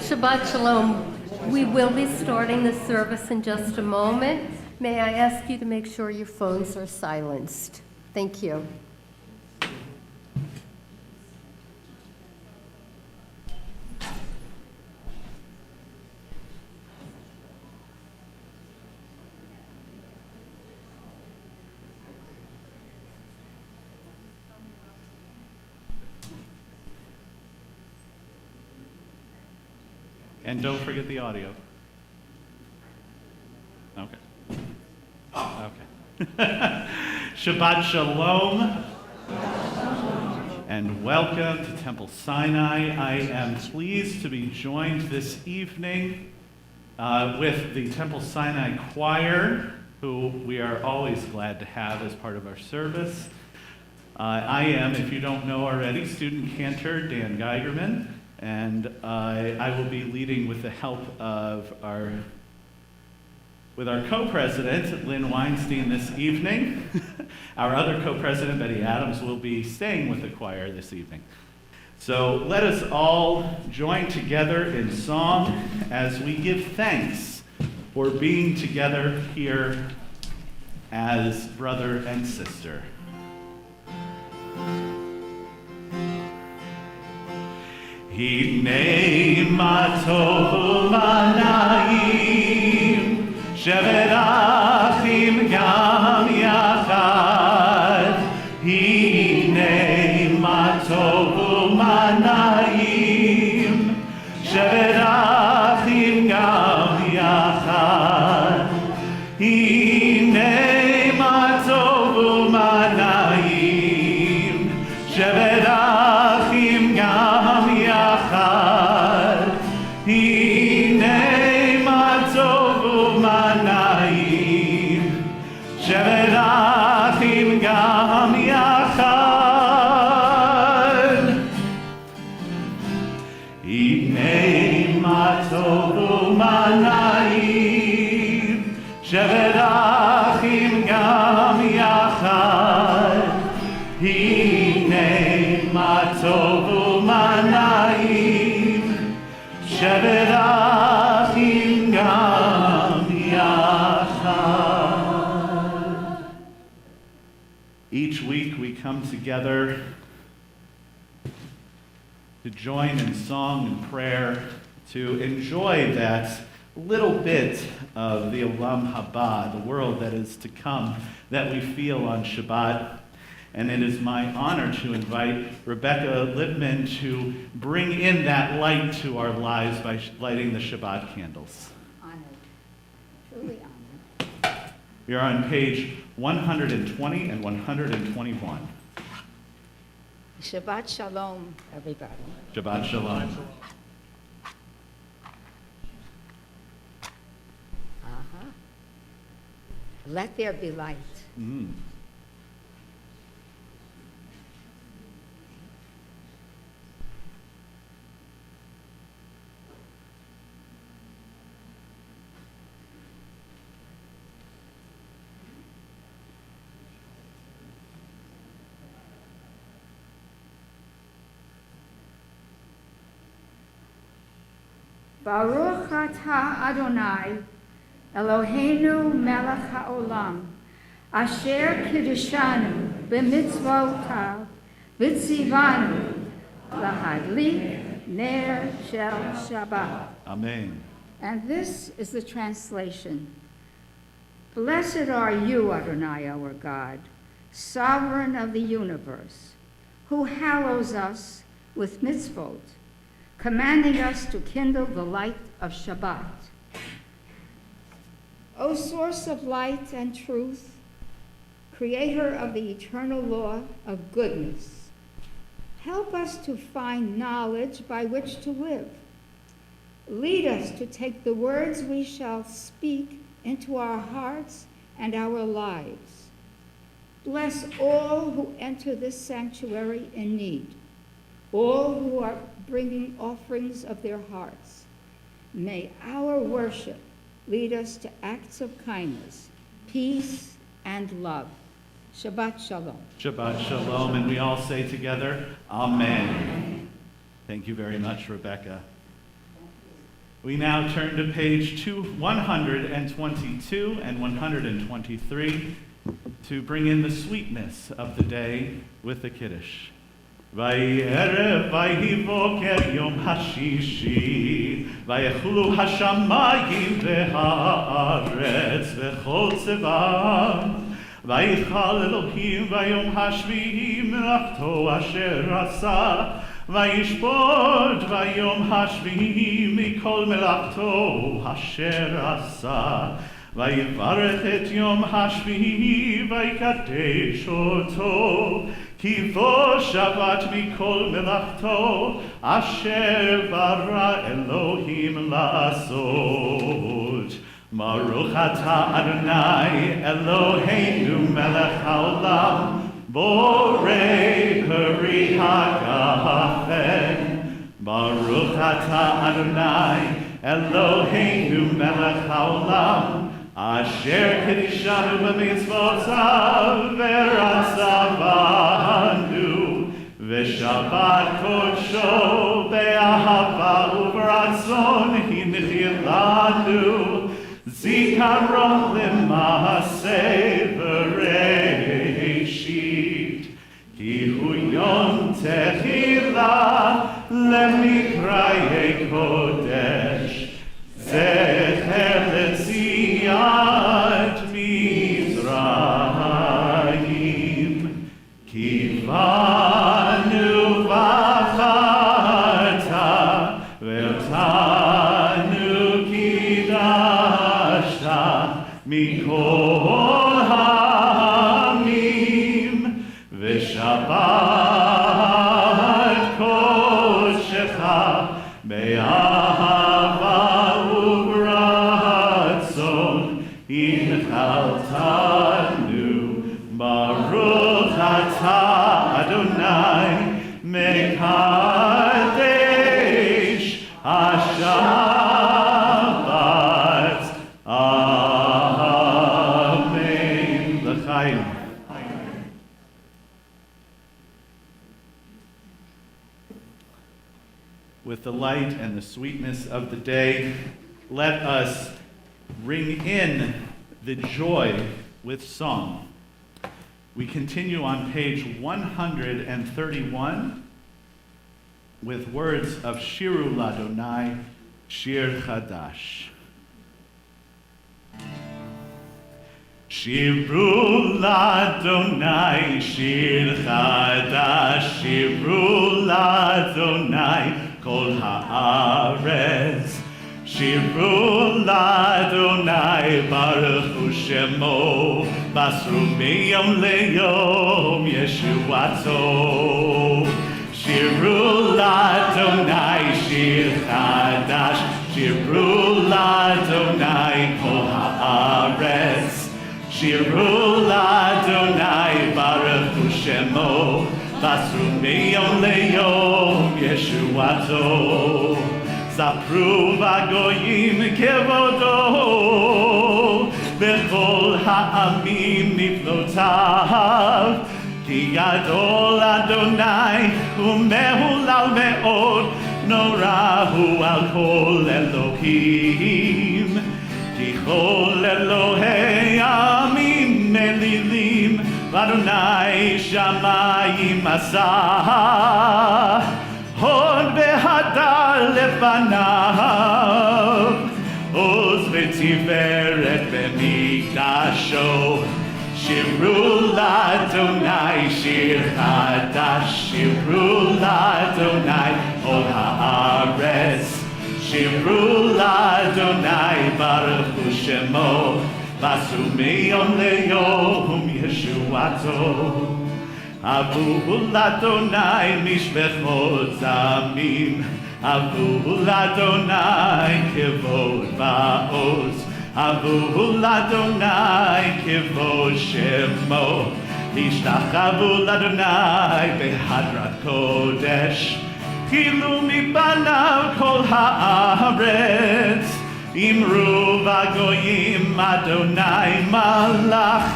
Shabbat Shalom. We will be starting the service in just a moment. May I ask you to make sure your phones are silenced? Thank you. And don't forget the audio. Okay. Okay. Shabbat Shalom. And welcome to Temple Sinai. I am pleased to be joined this evening with the Temple Sinai Choir, who we are always glad to have as part of our service. I am, if you don't know already, student cantor Dan Geigerman. And I will be leading with the help of our co-president, Lynn Weinstein, this evening. Our other co-president, Betty Adams, will be staying with the choir this evening. So let us all join together in song as we give thanks for being together here as brother and sister. Hinei ma tov u'manayim, shevet achim gam yachad. Hinei ma tov u'manayim, shevet achim gam yachad. Hinei ma tov u'manayim, shevet achim gam Hinei ma tov u'manayim, shevet achim gam yachad. Hinei ma tov u'manayim, shevet achim gam yachad. Hinei ma tov u'manayim, shevet achim gam yachad. Each week we come together to join in song and prayer, to enjoy that little bit of the Olam Haba, the world that is to come, that we feel on Shabbat. And it is my honor to invite Rebecca Lippman to bring in that light to our lives by lighting the Shabbat candles. Honored. Truly honored. We are on page 120 and 121. Shabbat Shalom, everybody. Shabbat Shalom. Let there be light. Baruch atah Adonai, Eloheinu melech haolam, asher kiddushanu b'mitzvotav, v'tzivanu lahadlik ner shel Shabbat. Amen. And this is the translation. Blessed are you, Adonai, our God, sovereign of the universe, who hallows us with mitzvot, commanding us to kindle the light of Shabbat. O source of light and truth, creator of the eternal law of goodness, help us to find knowledge by which to live. Lead us to take the words we shall speak into our hearts and our lives. Bless all who enter this sanctuary in need, all who are bringing offerings of their hearts. May our worship lead us to acts of kindness, peace, and love. Shabbat Shalom. Shabbat Shalom. And we all say together, Amen. Thank you very much, Rebecca. We now turn to page 122 and 123 to bring in the sweetness of the day with the Kiddush. Erev boker yom hashishi, vayechulu hashamayim v'haaretz v'chol tzevam, vayichal Elohim vayom hashvi'i melachto asher asa, vayishpot vayom hashvi'i mikol melachto asher asa, vayivarech et yom hashvi'i vayikadesh oto, כי בו שבת מכל מלאכתו אשר ברא אלוהים לעשות. ברוך אתה אדוני אלוהינו מלך העולם בורא פרי הגפן. ברוך אתה אדוני אלוהינו מלך העולם אשר קדישנו במצוותיו ורצה בנו ושבת קודשו באהבה וברצון הנחיל לנו זיכרון למעשה בראשית כי הוא יום תחילה למקראי קודש זכר לציאת מצרים כי בנו בחרת ואותנו קידשת מכל העמים ושבת קודשך באהבה וברצון הנחלתנו ברוך אתה אדוני מקדש השבת אמן לחיים. With the light and the sweetness of the day, let us ring in the joy with song. We continue on page 131 with words of Shiru Ladonai, Shir Chadash. Shiru Ladonai, Shir Chadash, Shiru Ladonai, Kol haaretz. Shiru Ladonai, Baruch Hu Shemo, Basru miyom leyom Yeshuato. Shiru Ladonai, Shir Chadash, Shiru Ladonai, Kol haaretz. Shiru Ladonai, Baruch Hu Shemo, Basru miyom leyom Yeshuato. Zapru v'goyim kevodo, v'chol ha'amim niflotav, ki gadol Adonai u'mehulal me'od, norahu al kol Elohim, ki chol Elohei amim melilim, v'Adonai shamayim asah. Hod behadar lefanav, Oz v'tiveret b'mikdasho. Shiru Ladonai, Shir Chadash, Shiru Ladonai, Kol haaretz. Shiru Ladonai, Baruch Hu Shemo, Basru miyom leyom Yeshuato. Avu Ladonai mishbechot zamim, Avu Ladonai kevod ba'oz, Avu Ladonai kevod shemo, Ishtachavu Ladonai behadrat kodesh, Kilu mipanav kol haaretz, Imru v'goyim Adonai malach,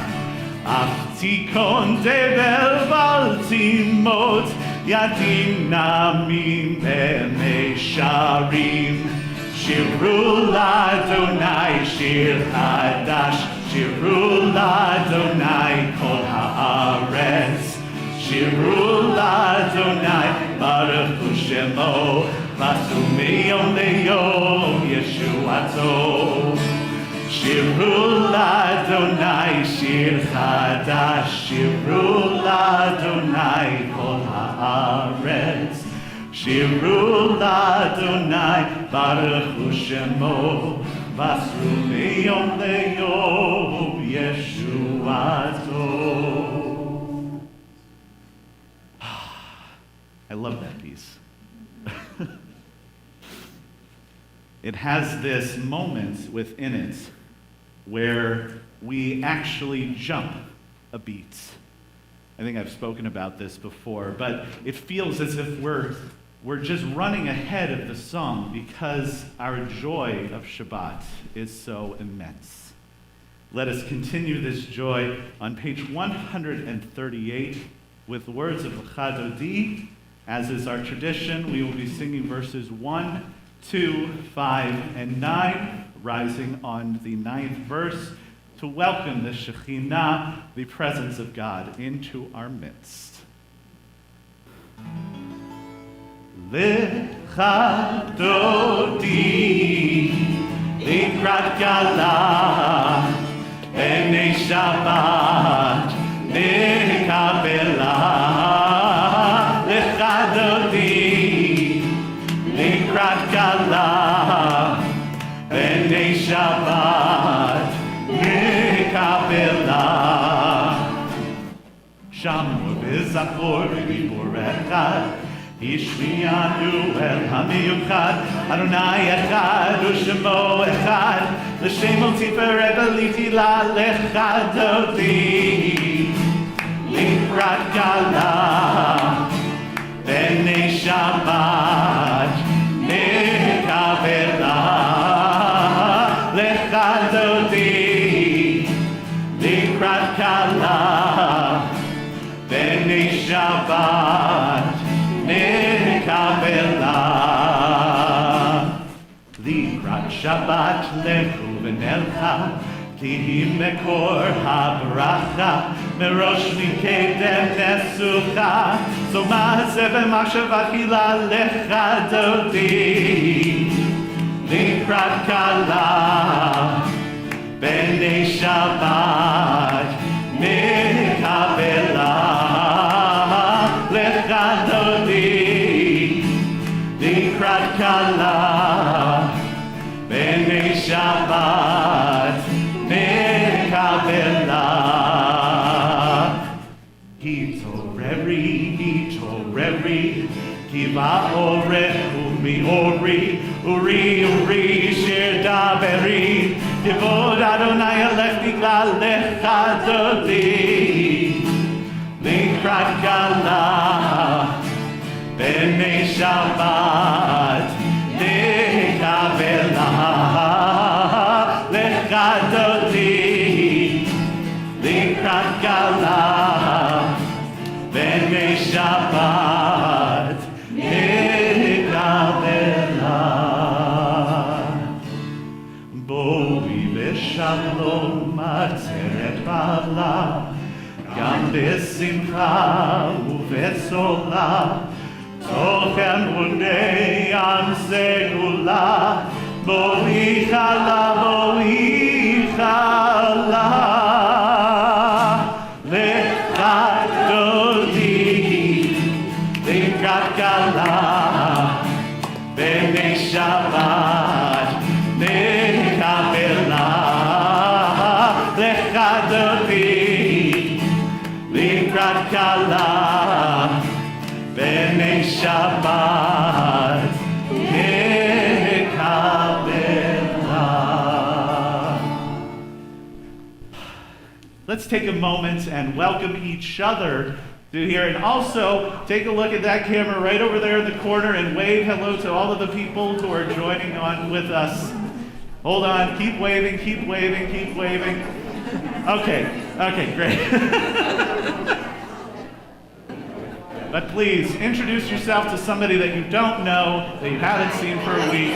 Tikon tevel valtimot, yadim namim b'mesharim. Shiru l'Adonai shir chadash, Shiru l'Adonai kol haaretz, Shiru l'Adonai baruch hu shemo, vasu miyom leyom yeshuato. Shiru l'Adonai shir chadash, Shiru l'Adonai kol haaretz, Shiru l'Adonai baruch hu shemo, vasru miyom leyom yeshuato. I love that piece. It has this moment within it where we actually jump a beat. I think I've spoken about this before, but it feels as if we're just running ahead of the song because our joy of Shabbat is so immense. Let us continue this joy on page 138 with words of L'Chadodi. As is our tradition, we will be singing verses 1, 2, 5, and 9, rising on the 9th verse to welcome the Shekhinah, the presence of God, into our midst. L'Chadodi likrat Gala b'nei Shabbat nikabela. L'Chadodi likrat Gala b'nei Shabbat nikabela. Shamu v'zachor v'dibur echad, Ishmianu el hamiyuchad, Adonai echad u'shemo echad, l'shem tiferet v'liti la l'Chadodi likrat Gala b'nei Shabbat nikabela. L'Chadodi likrat Gala b'nei Shabbat nikabela. Likrat Shabbat lechu v'nelcha, ki hi mekor habracha, merosh mikedem nesucha, so ma'aseh b'machshava tchila l'Chadodi likrat Gala b'nei Shabbat nikabela. L'Chadodi likrat Gala b'nei Shabbat nikabela. Hitoreri, ki ba'orehu mi'ori, uri shir daveri, kivod Adonai alech bigla L'Chadodi likrat Gala b'nei Shabbat nikabela. L'Chadodi likrat Gala b'nei Shabbat nikabela. Boi v'shalom atzeret ba'ala, Gam b'simcha u'v'tzola, tochem unei am segula, boi chala. L'Chadodi likrat Gala b'nei Shabbat nikabela. L'Chadodi likrat Gala b'nei Shabbat nikabela. Let's take a moment and welcome each other to here, and also take a look at that camera right over there in the corner and wave hello to all of the people who are joining on with us. Hold on, keep waving. Okay, great. But please, introduce yourself to somebody that you don't know, that you haven't seen for a week.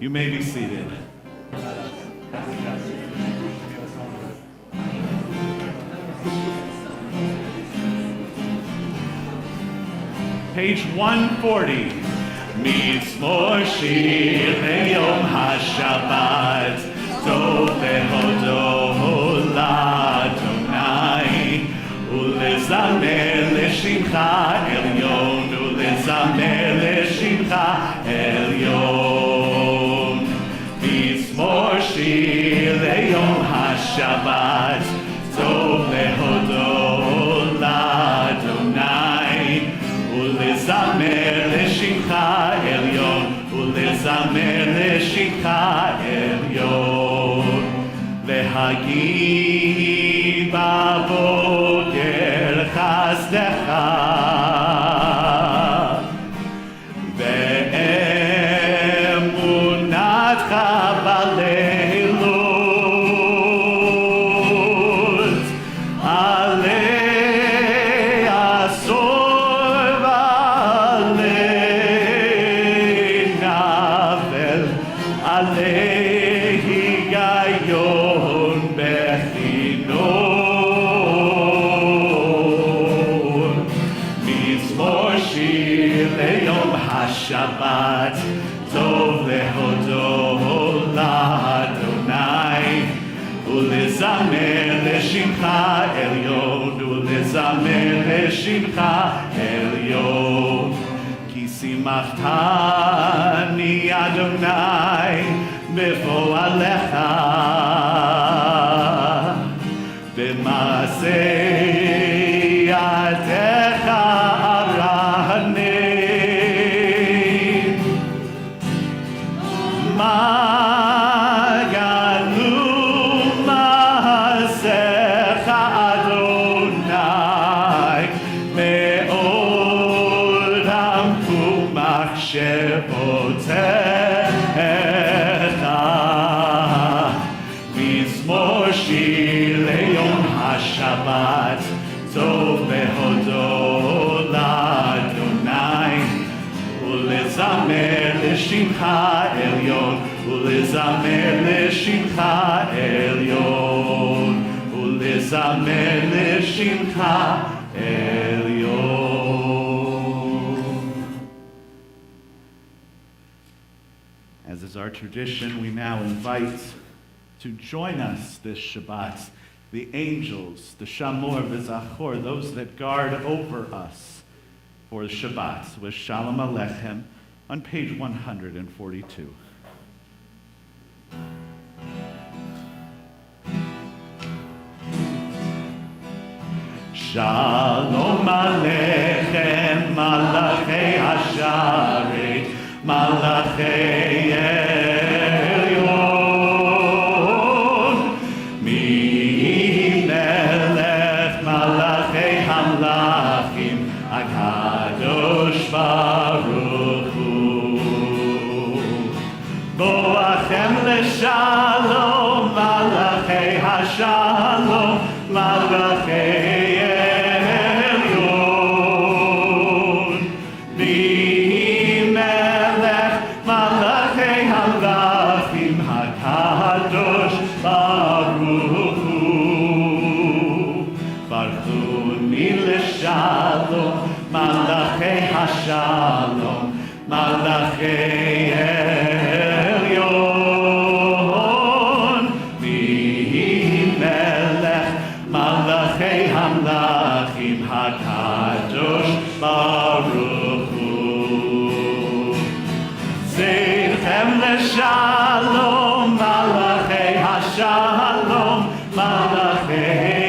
You may be seated. Page 140. Mitzmor shir b'yom haShabbat, tov lehodo l'Adonai, ulezamer l'shimcha elyon, ulezamer l'shimcha elyon. Mitzmor shir b'yom haShabbat, tov lehodo l'Adonai, ulezamer l'shimcha elyon, ulezamer l'shimcha elyon. V'hagid b'boker chasdecha, ve'emunatcha b'leilut, alei asor v'alei navel, alei higayon bechinor. Mitzmor shir leyom haShabbat, tov lehodo l'Adonai, ulezamer l'shimcha elyon, ulezamer l'shimcha elyon. Ki simachtani Adonai befo'alecha, b'maaseh yadecha arani. Maganu maasecha Adonai, me'od amku machshevotecha. Mizmor shir leyom haShabbat, tov lehodo l'Adonai, ulezamer l'shimcha elyon, ulezamer l'shimcha elyon, ulezamer l'shimcha elyon. As is our tradition, we now invite to join us this Shabbat the angels, the Shamor v'Zachor, those that guard over us for the Shabbat, with Shalom Aleichem on page 142. Shalom Aleichem, Malachei Hasharet, Malachei Elyon, Mi Melech Malachei Hamlachim, Akadosh Baruch Hu. Boachem leShalom, Malachei Hashalom, Malachei Shalom, Malachei Elyon, Mihi Melech, Malachei Hamlachim, HaKadosh Baruch Hu. Zeichem leShalom, Malachei HaShalom, Malachei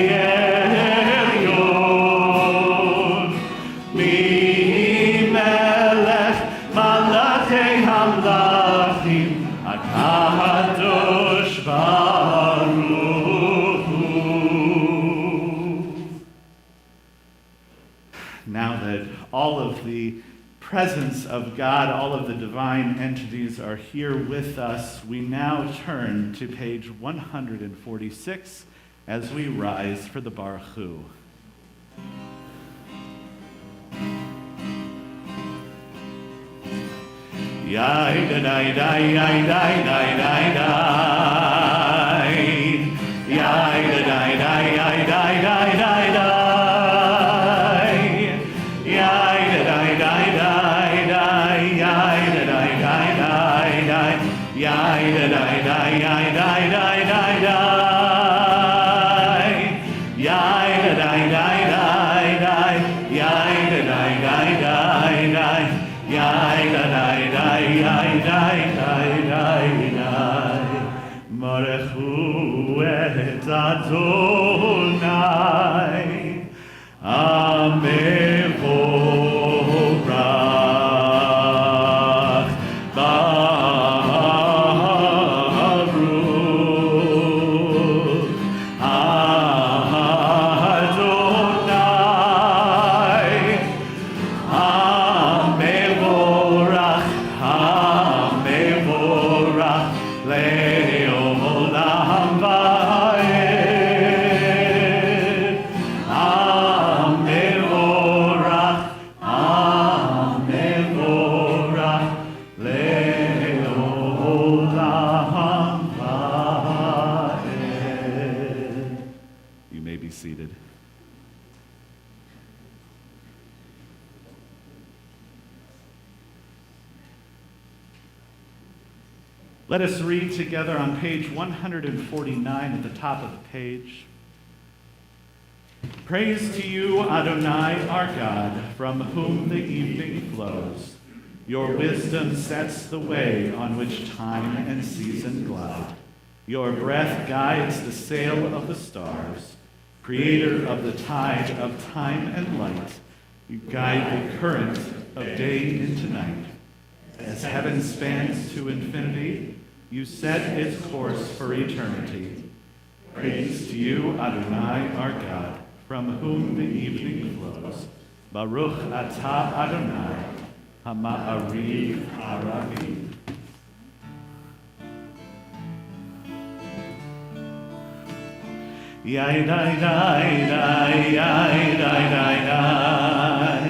Now that all of the presence of God, all of the divine entities are here with us, we now turn to page 146 as we rise for the Baruch Hu. Yai da dai dai yai dai dai dai dai. Yai da dai dai yai dai dai dai dai. Yai da dai dai dai dai. Yai da dai dai dai dai. Yai da dai dai yai dai dai dai dai. Yai da dai dai dai dai. Yai da dai dai dai dai. Yai da dai dai yai dai dai dai dai. Marechu et Adonai Amevorach Baruch Adonai Amevorach Amevorach Leolam Vaed Amevorach Amevorach Leolam Vaed. You may be seated. Let us read together on page 149 at the top of the page. Praise to you, Adonai, our God, from whom the evening flows. Your wisdom sets the way on which time and season glide. Your breath guides the sail of the stars. Creator of the tide of time and light, you guide the current of day into night. As heaven spans to infinity, you set its course for eternity. Praise to you, Adonai, our God, from whom the evening flows. Baruch atah Adonai, Hama'ariv Haravi. Yai dai dai dai, yai dai dai dai,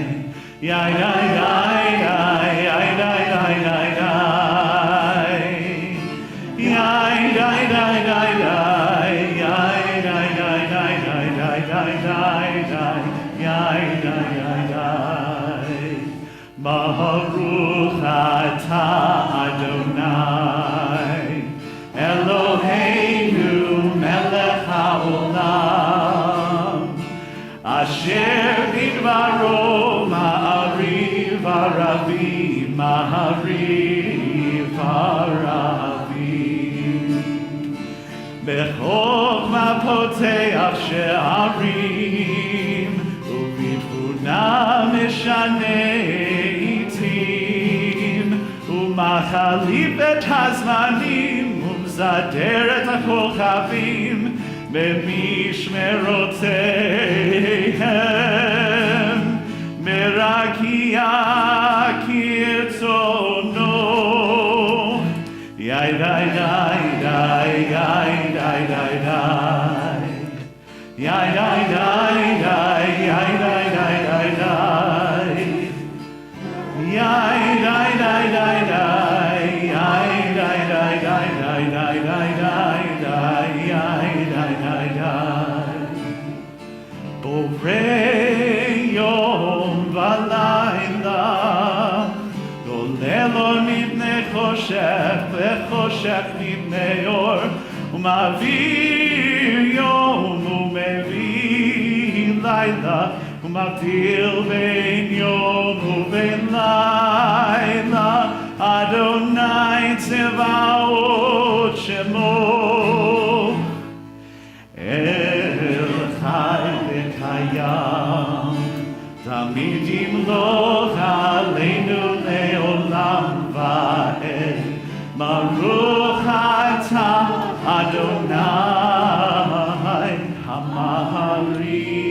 yai dai dai dai, yai dai dai dai dai, yai dai dai dai dai, yai dai dai dai dai dai dai dai dai, yai dai dai dai. Baruch atah Adonai, Eloheinu melech haolam, asher bidvaro ma'ariv haravi, ma'ariv haravi. Bechokma poteach she'arim, ubitbuna mishaneh itim, umachalip et hazmanim, umzader et hakochavim, במשמרותיהם מרקיע כרצונו. יאי די די די, יאי די די די, יאי די די די, יאי די די די די, יאי די די די די, יאי די די די די די די די. Borei yom v'layla, golelo mipnei choshech, v'choshech mipnei or, umavir yom umevi layla, umavdil bein yom uvein layla, Adonai tzevaot shemo. El Chai v'Kayam, Tamid yimloch aleinu le'olam va'ed. Baruch atah Adonai Hamaharim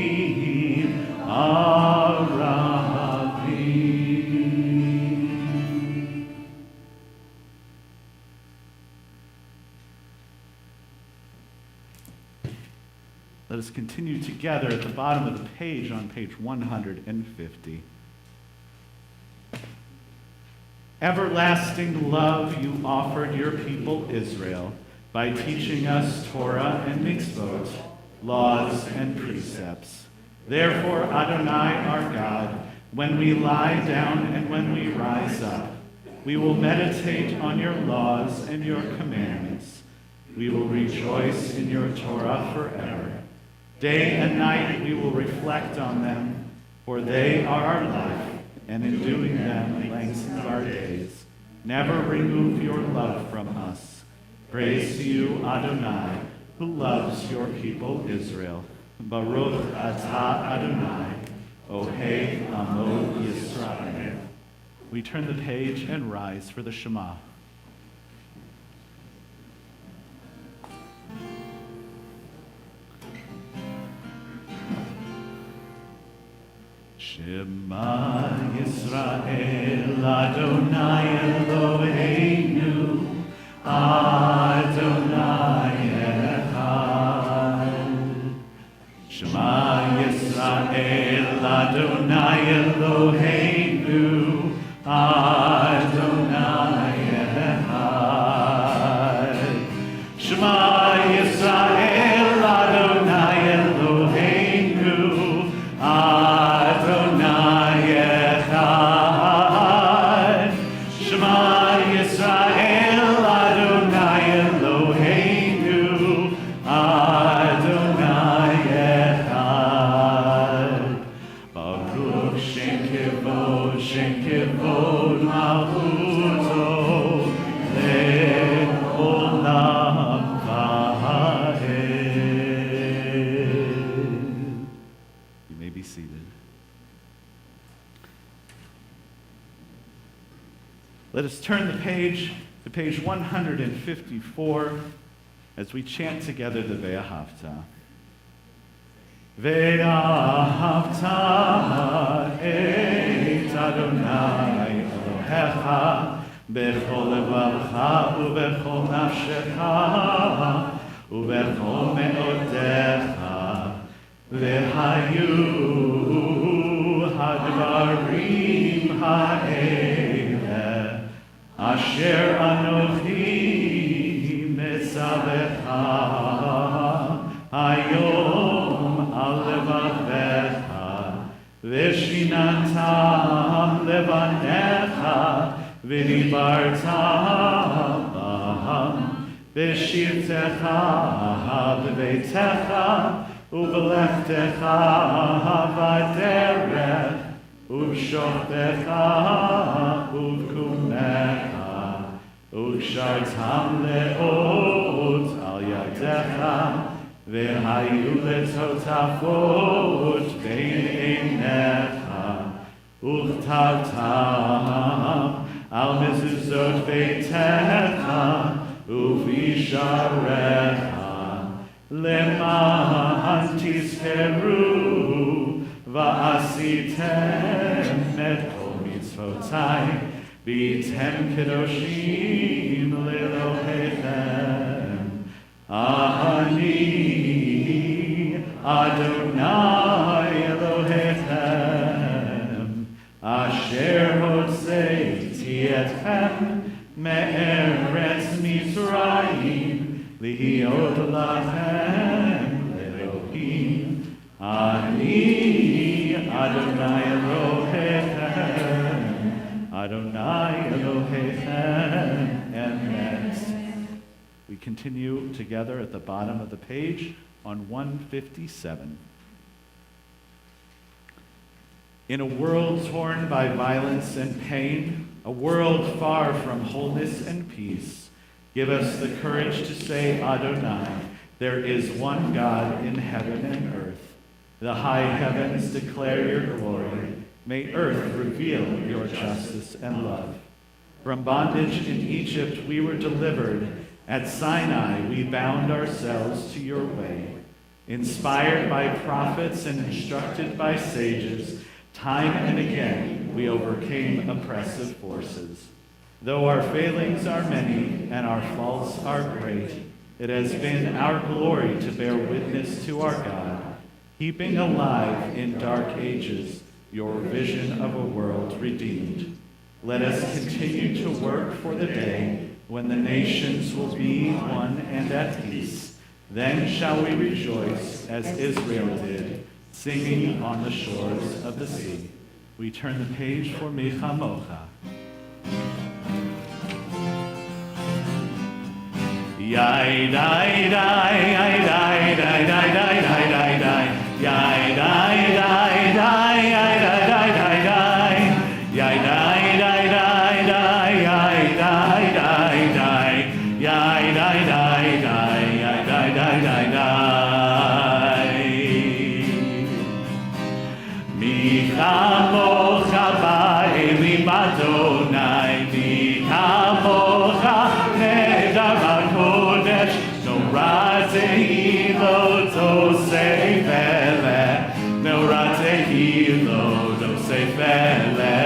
Aravim. Let us continue together at the bottom of the page on page 150. Everlasting love you offered your people Israel by teaching us Torah and mitzvot, laws and precepts. Therefore, Adonai our God, when we lie down and when we rise up, we will meditate on your laws and your commandments. We will rejoice in your Torah forever. Day and night we will reflect on them, for they are our life, and in doing them lengthens our days. Never remove your love from us. Praise to you, Adonai, who loves your people Israel. Baruch atah Adonai, Ohei Amo Yisrael. We turn the page and rise for the Shema. Shema Yisrael, Adonai Eloheinu, Adonai Echad. Shema Yisrael, Adonai Eloheinu, Adonai Echad. Shema Yisrael, Adonai Eloheinu, Adonai Echad. Shema Yisrael, Adonai Eloheinu, Adonai Echad. Baruch Shem Kivod Malchuto Le'olam Va'ed. You may be seated. Let us turn the page to page 154 as we chant together the Ve'ahavta. Ve'ahavta et Adonai Elohecha bechol levavecha ubechol nafshecha ubechol me'odecha ve'hayu hadvarim ha'eleh asher anochi metzavecha hayom al levavecha v'shinantam levanecha v'dibarta b'ham v'shirtecha b'beitecha u'b'lechtecha b'derech u'b'shochtecha u'b'kumecha u'kshartam le'ot al yadecha v'hayu letotafot bein einecha u'chtavtam al mezuzot beitecha u'visharecha leman tizkeru va'asitem et kol mitzvotai v'yitem kedoshim le'Elohechem. Ani Adonai Elohechem asher hotzeiti etchem me'eretz Mitzrayim lihiot lachem Elohim. Ani Adonai Elohechem, Adonai Elohechem. And next, we continue together at the bottom of the page on 157. In a world torn by violence and pain, a world far from wholeness and peace, give us the courage to say, Adonai, there is one God in heaven and earth. The high heavens declare your glory. May earth reveal your justice and love. From bondage in Egypt we were delivered. At Sinai we bound ourselves to your way. Inspired by prophets and instructed by sages, time and again we overcame oppressive forces. Though our failings are many and our faults are great, it has been our glory to bear witness to our God, keeping alive in dark ages your vision of a world redeemed. Let us continue to work for the day when the nations will be one and at peace. Then shall we rejoice as Israel did, singing on the shores of the sea. We turn the page for Micha Mocha. Yai dai dai yai dai dai dai dai dai dai dai yai dai dai dai yai dai dai dai dai yai dai dai dai dai yai dai dai dai yai dai dai dai yai dai dai dai dai Micha mocha ba'elim Adonai Micha mocha nedar b'kodesh no ratehilo tosei vele no ratehilo tosei vele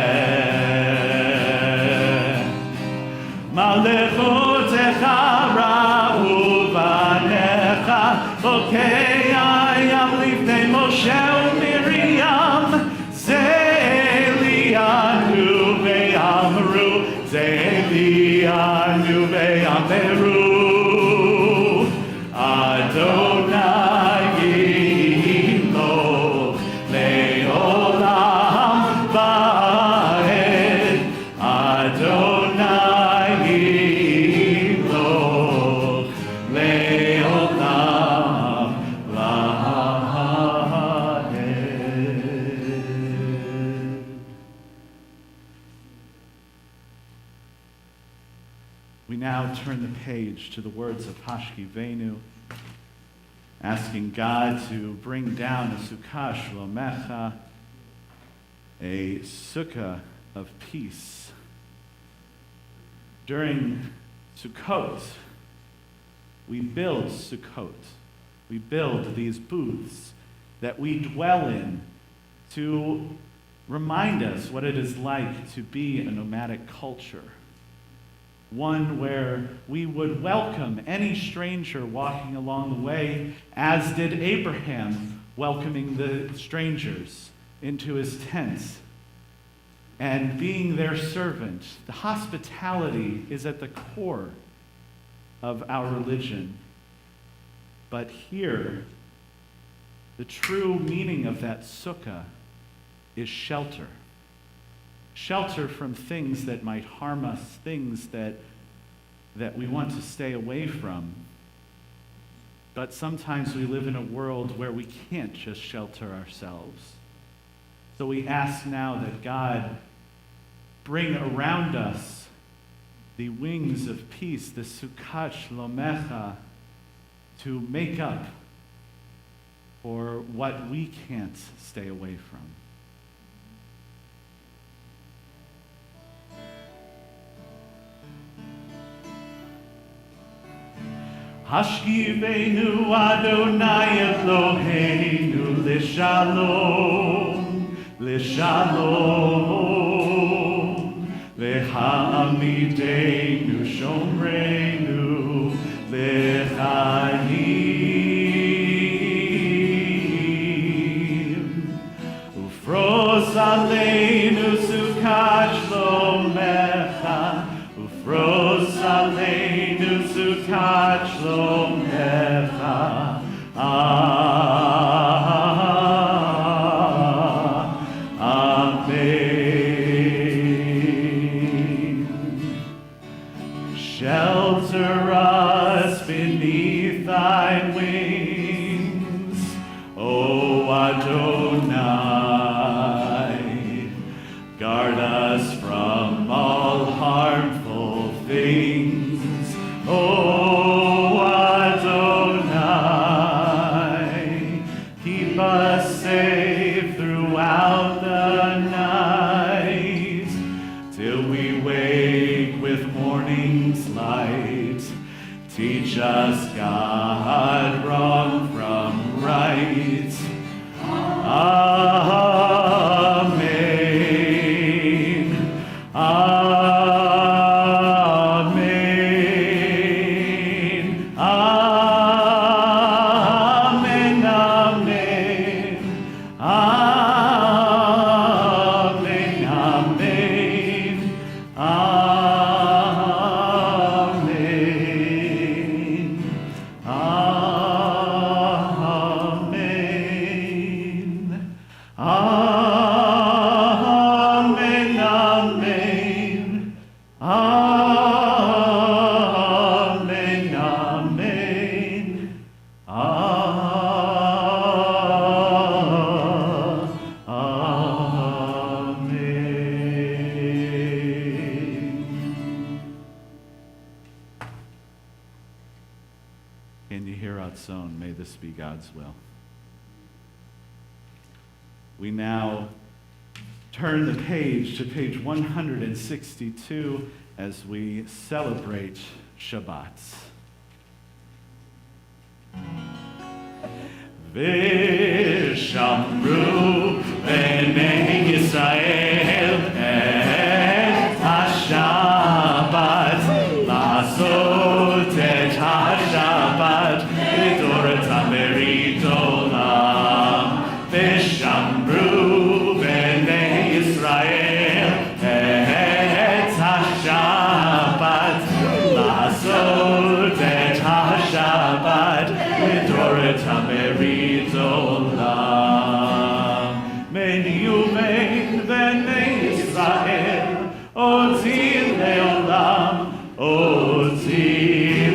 Malechotecha ra'u banecha Bokei ayam lifnei Moshe u'Miriam Ze'elianu ve'amru Ze'elianu ve'ameru Adonai yimloch le'olam va'ed Adonai yimloch le'olam va'ed. We now turn the page to the words of Hashkivenu, asking God to bring down a sukkah shlomecha, a sukkah of peace. During Sukkot, we build Sukkot. We build these booths that we dwell in to remind us what it is like to be a nomadic culture. One where we would welcome any stranger walking along the way, as did Abraham welcoming the strangers into his tents and being their servant. The hospitality is at the core of our religion. But here, the true meaning of that sukkah is shelter. Shelter from things that might harm us, things that we want to stay away from. But sometimes we live in a world where we can't just shelter ourselves. So we ask now that God bring around us the wings of peace, the Sukkot Shlomecha, to make up for what we can't stay away from. Hashkivenu Adonai Eloheinu L'shalom, L'shalom, V'ha'amidenu Shomreinu L'chaim, Ufros aleinu Sukkot Shlomecha, Ufros aleinu Sukkot Shlomecha. Amen. Shelter us beneath thy wings, O Adonai. Guard us from all harmful things, O Adonai. Keep us safe throughout the night, till we wake with morning's light. Teach us, God, wrong from right. Amen. Amen. Amen. Amen. Amen. Amen. Can you hear Ratzon? May this be God's will. We now turn the page to page 162 as we celebrate Shabbat. V'shamru b'nei Yisrael et ha-Shabbat la'asot et ha-Shabbat v'torata berit olam. V'shamru b'nei Yisrael et ha-Shabbat la'asot et ha-Shabbat v'torata berit olam. Menyumen b'nei Yisrael oti leolam, oti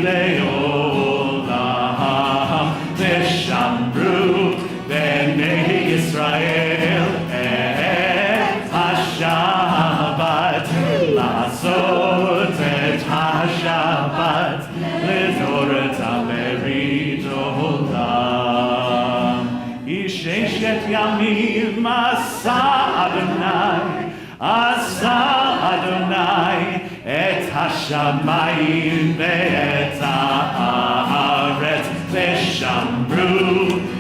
leolam. V'shamru b'nei Yisrael et ha-Shabbat la'asot et ha-Shabbat l'torata berit olam. Sheshet yamim asa Adonai et hashamayim ve'et haaretz v'shamru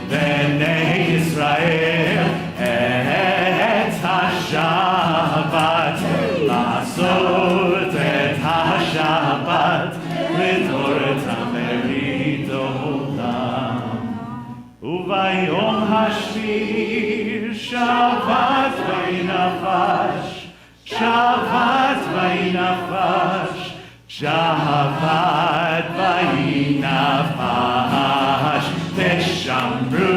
b'nei Yisrael et hashabat la'asot et hashabat l'torata berit olam. Uvayom hashvi Shabbat v'inafash, Shabbat v'inafash, Shabbat v'inafash. V'shamru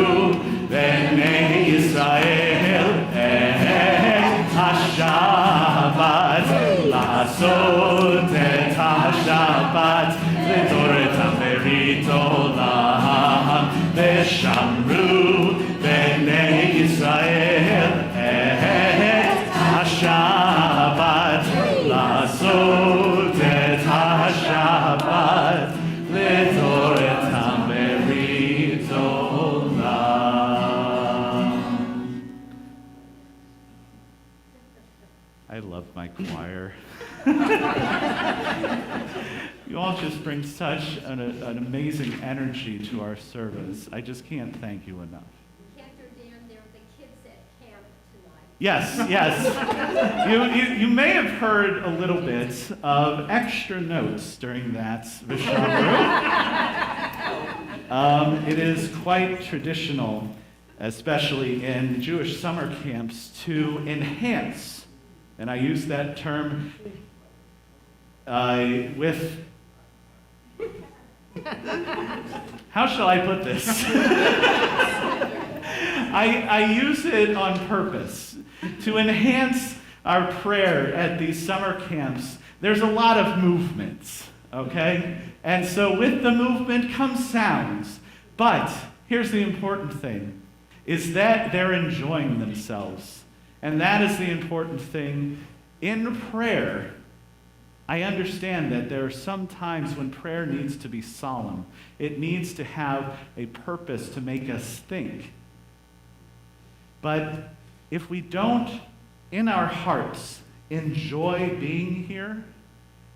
b'nei Yisrael et ha-Shabbat la'asot et ha-Shabbat l'torata berit olam. V'shamru b'nei Yisrael et ha-Shabbat la'asot et ha-Shabbat l'torata berit olam. I love my choir. You all just bring such an amazing energy to our service. I just can't thank you enough. Cantor Dan, they're the kids at camp tonight. Yes, yes. You may have heard a little bit of extra notes during that Vishamru. It is quite traditional, especially in Jewish summer camps, to enhance, and I use that term with... How shall I put this? I use it on purpose to enhance our prayer at these summer camps. There's a lot of movements, okay? And so with the movement comes sounds. But here's the important thing, is that they're enjoying themselves. And that is the important thing in prayer. I understand that there are some times when prayer needs to be solemn. It needs to have a purpose to make us think. But if we don't, in our hearts, enjoy being here,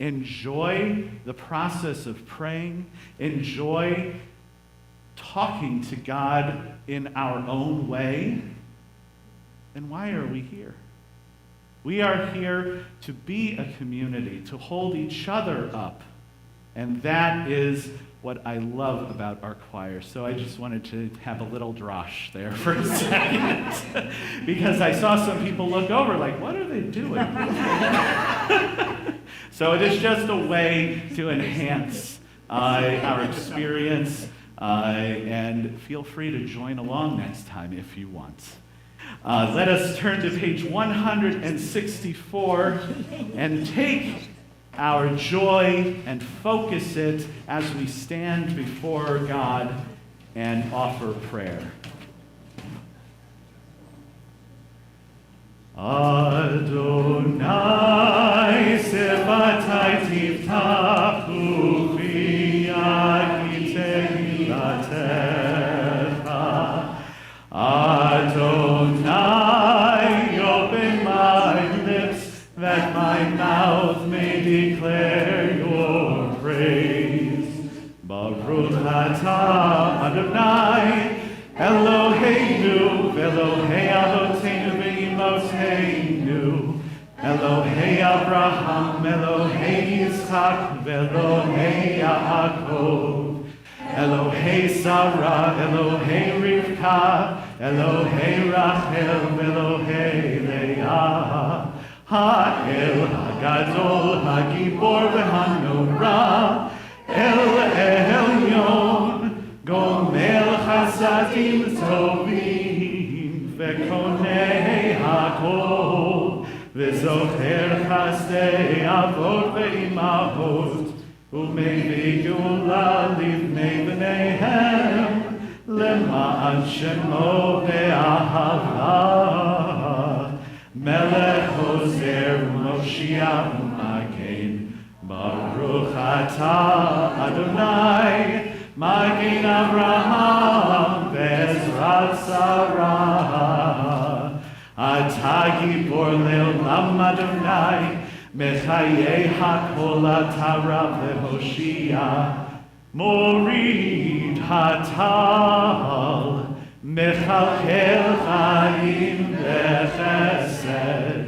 enjoy the process of praying, enjoy talking to God in our own way, then why are we here? We are here to be a community, to hold each other up. And that is what I love about our choir. So I just wanted to have a little drosh there for a second. Because I saw some people look over like, what are they doing? So it is just a way to enhance our experience. And feel free to join along next time if you want. Let us turn to page 164 and take our joy and focus it as we stand before God and offer prayer. Adonai sevatai tiftachu v'yagitei ata Adonai Eloheinu v'Elohei Avoteinu v'Imoteinu Elohei Abraham, Elohei Yitzchak, v'Elohei Yaakov Elohei Sarah, Elohei Rivka, Elohei Rachel, Elohei Leah Ha'el HaGadol, HaGibor v'Hanorah El Elyon, Gomel Chasadim Tovim V'Konei HaKol V'Zocher Chasdei Avot V'Imahot U'mei Gula Livnei B'neihem Lema'an Shemo Be'ahava Melech Hoser Moshiach U'Magen Baruch Atah Adonai Magen Avraham Bezrat Sarah Atah Gibor Le'olam Adonai Mechayei HaKol Atah Ve'Hoshia Morid Hatal Mechalchel Chaim V'Chesed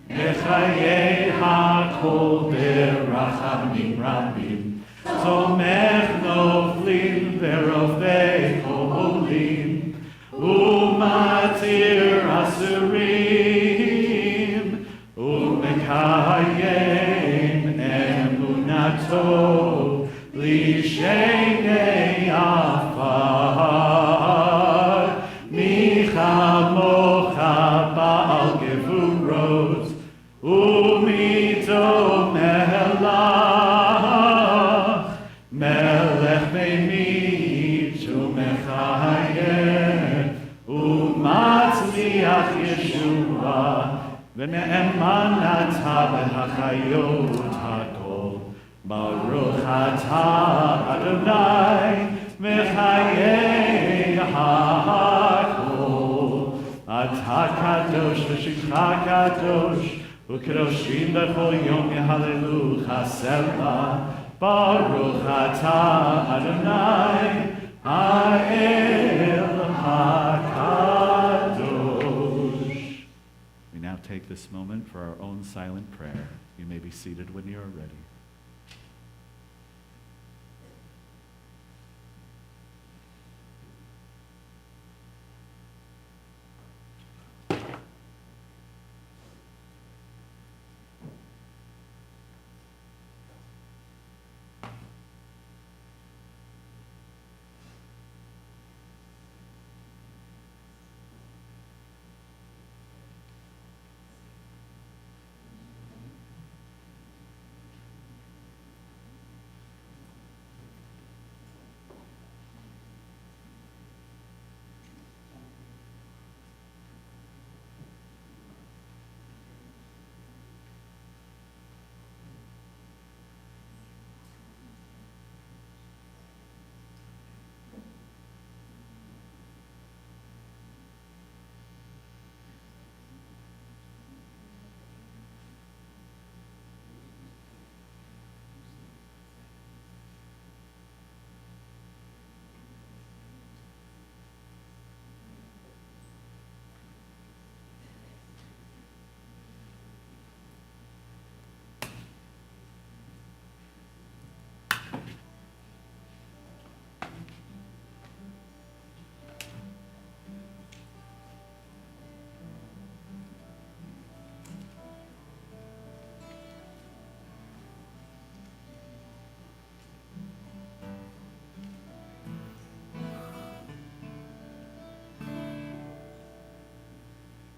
Mechayei HaKol Berachamim Rabim Tomech Noflim Verofei Cholim Umatir Asurim Umekayem Emunato Lishenei Afar Michamocha Baal Gevurot Umito Melach Melech Meimit Umechayem Umatzliach Yeshua V'ne'eman Atah B'Hachayot HaKol Baruch Atah Adonai Mechayei HaKol Atah Kadosh V'Shimcha Kadosh U'Kadoshim B'chol Yom Yehalelu Chasela Baruch Atah Adonai Ha'el HaKadosh. We now take this moment for our own silent prayer. You may be seated when you are ready.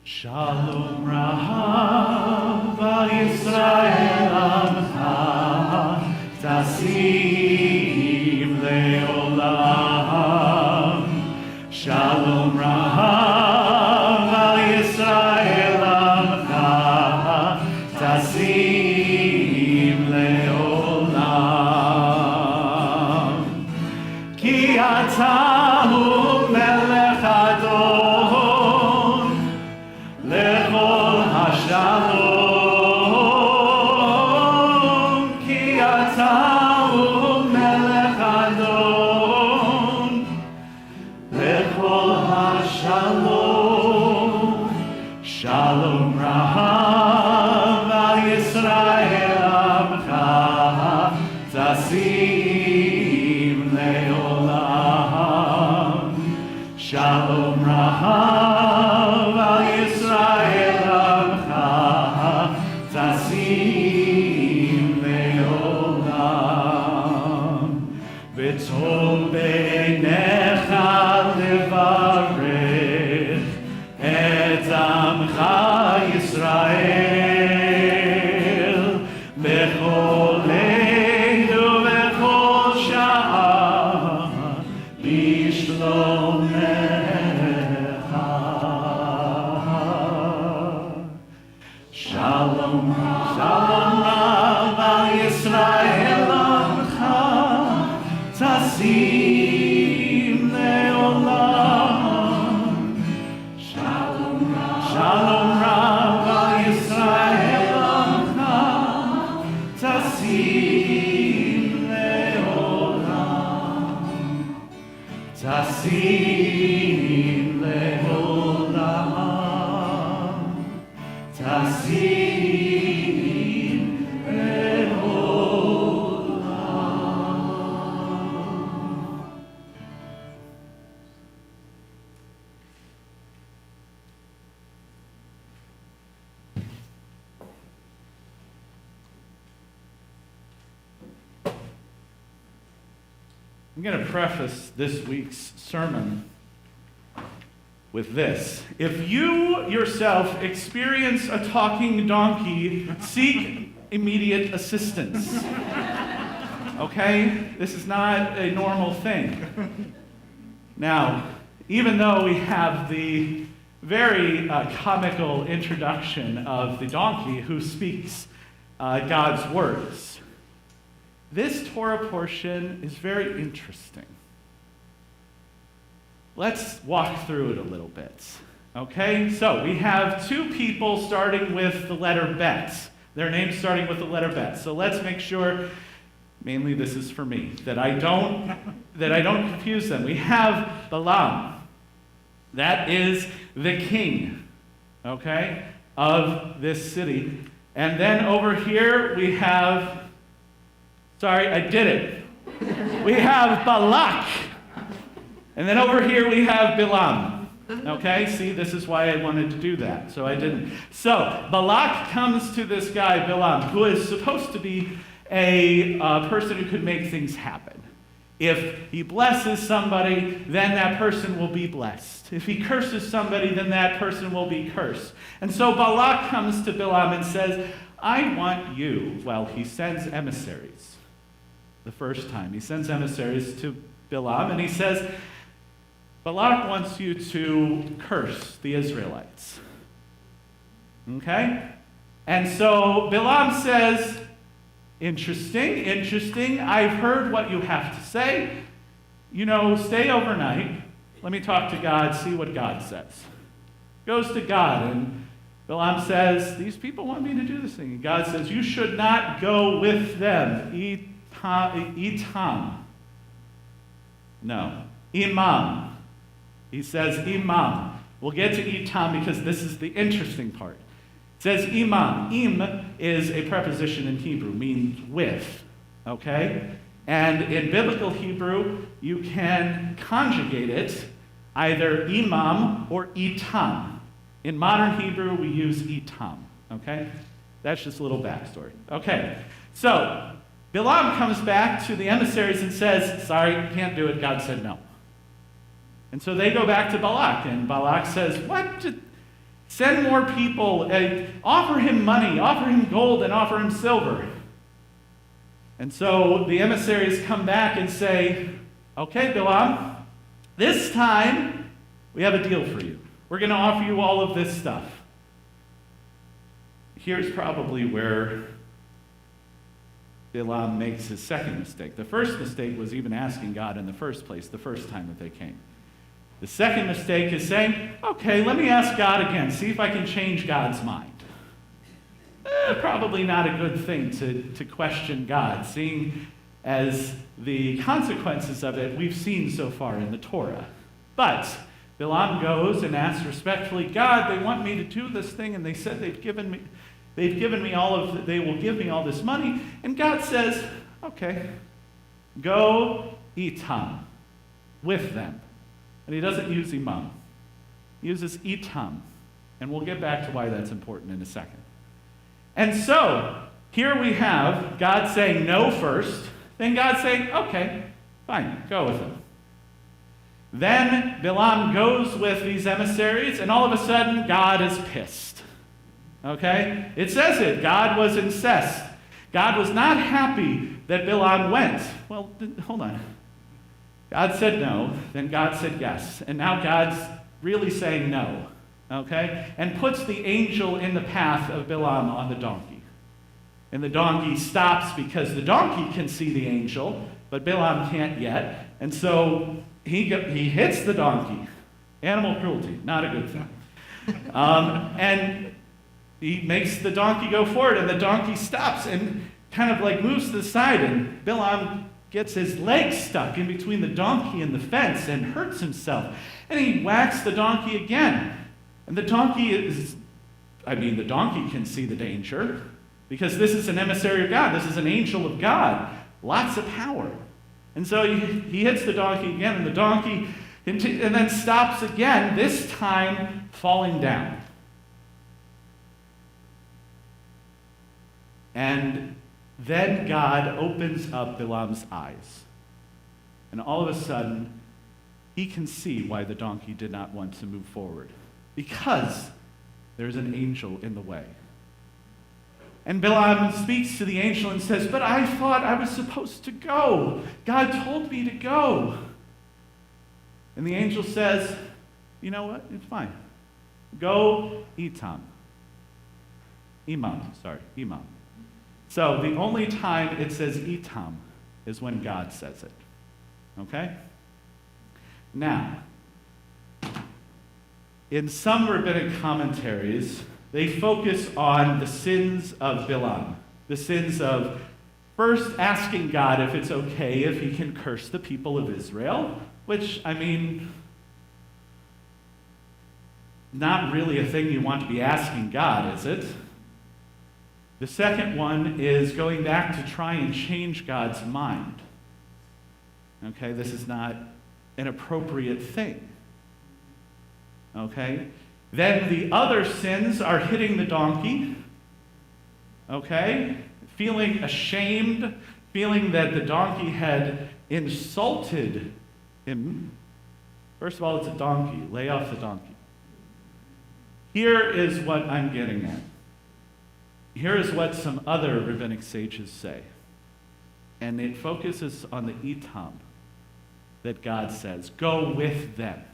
Shalom Rahav al Yisrael Amcha Tasim Leolam. Shalom Rahav al Yisrael Amcha Tasim Leolam. Ki atahu melech adon lechol hashalom. Ki atahu melech adon Shalom Rahav al Yisrael Amcha, Tasim Leolam, V'tov beinecha levarech et Amcha Yisrael, Bechol leinu v'chol sha'a, Bishlomecha. Shalom, Shalom Rav al Yisrael Amcha, Tasim Leolam. Shalom Rav al Yisrael Amcha, Tasim Leolam. Tasim Leolam. Tasim Leolam. I'm going to preface this week's sermon with this. If you yourself experience a talking donkey, seek immediate assistance. Okay? This is not a normal thing. Now, even though we have the very comical introduction of the donkey who speaks God's words, this Torah portion is very interesting. Let's walk through it a little bit. Okay? So we have two people starting with the letter Bet. Their names starting with the letter Bet. So let's make sure, mainly this is for me, that I don't confuse them. We have Balaam. That is the king, okay, of this city. And then over here we have, sorry, I did it. We have Balak. And then over here we have Bilam. Okay, see, this is why I wanted to do that, so I didn't. So, Balak comes to this guy, Bilam, who is supposed to be a person who could make things happen. If he blesses somebody, then that person will be blessed. If he curses somebody, then that person will be cursed. And so Balak comes to Bilam and says, I want you, well, he sends emissaries the first time. He sends emissaries to Bilam, and he says, Balak wants you to curse the Israelites. Okay? And so Bilam says, interesting. I've heard what you have to say. You know, stay overnight. Let me talk to God, see what God says. Goes to God, and Bilam says, these people want me to do this thing. And God says, you should not go with them. Itam. No. Imam. He says imam. We'll get to itam because this is the interesting part. It says imam. Im is a preposition in Hebrew, means with. Okay? And in biblical Hebrew, you can conjugate it either imam or itam. In modern Hebrew, we use itam. Okay? That's just a little backstory. Okay. So, Bilam comes back to the emissaries and says, sorry, can't do it. God said no. And so they go back to Balak, and Balak says, what? Send more people, offer him money, offer him gold, and offer him silver. And so the emissaries come back and say, okay, Bilam, this time we have a deal for you. We're going to offer you all of this stuff. Here's probably where Bilam makes his second mistake. The first mistake was even asking God in the first place, the first time that they came. The second mistake is saying, okay, let me ask God again, see if I can change God's mind. Probably not a good thing to question God, seeing as the consequences of it we've seen so far in the Torah. But Bilam goes and asks respectfully, God, they want me to do this thing, and they said they will give me all this money. And God says, okay, go itam, with them. And he doesn't use imam. He uses itam. And we'll get back to why that's important in a second. And so, here we have God saying no first, then God saying, okay, fine, go with him. Then Bilam goes with these emissaries, and all of a sudden, God is pissed. Okay? It says it. God was incensed. God was not happy that Bilam went. Well, hold on. God said no, then God said yes. And now God's really saying no. Okay? And puts the angel in the path of Bilam on the donkey. And the donkey stops because the donkey can see the angel, but Bilam can't yet. And so he hits the donkey. Animal cruelty, not a good thing. And he makes the donkey go forward, and the donkey stops and kind of like moves to the side, and Bilam gets his leg stuck in between the donkey and the fence and hurts himself. And he whacks the donkey again. And the donkey can see the danger, because this is an emissary of God. This is an angel of God. Lots of power. And so he hits the donkey again, and the donkey and then stops again, this time falling down. And then God opens up Bilam's eyes. And all of a sudden, he can see why the donkey did not want to move forward. Because there's an angel in the way. And Bilam speaks to the angel and says, but I thought I was supposed to go. God told me to go. And the angel says, you know what? It's fine. Go imam. So the only time it says itam is when God says it. Okay? Now, in some rabbinic commentaries, they focus on the sins of Bilam. The sins of first asking God if it's okay if he can curse the people of Israel, which, not really a thing you want to be asking God, is it? The second one is going back to try and change God's mind. Okay, this is not an appropriate thing. Okay? Then the other sins are hitting the donkey. Okay? Feeling ashamed, feeling that the donkey had insulted him. First of all, it's a donkey. Lay off the donkey. Here is what I'm getting at. Here is what some other rabbinic sages say. And it focuses on the itam that God says. Go with them.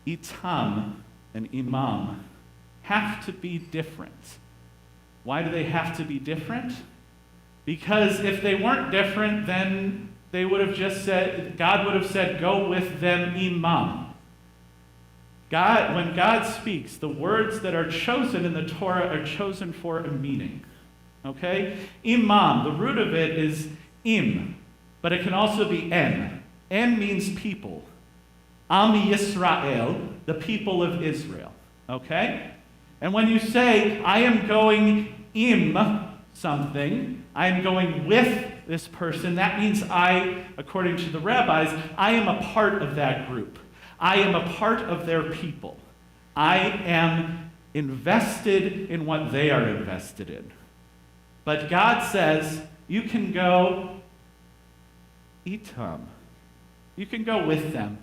Itam and imam have to be different. Why do they have to be different? Because if they weren't different, then they would have just said, God would have said, go with them, imam. When God speaks, the words that are chosen in the Torah are chosen for a meaning. Okay? Imam, the root of it is im, but it can also be en. En means people. Am Yisrael, the people of Israel. Okay? And when you say, I am going im something, I am going with this person, that means according to the rabbis, I am a part of that group. I am a part of their people. I am invested in what they are invested in. But God says, you can go itam. You can go with them,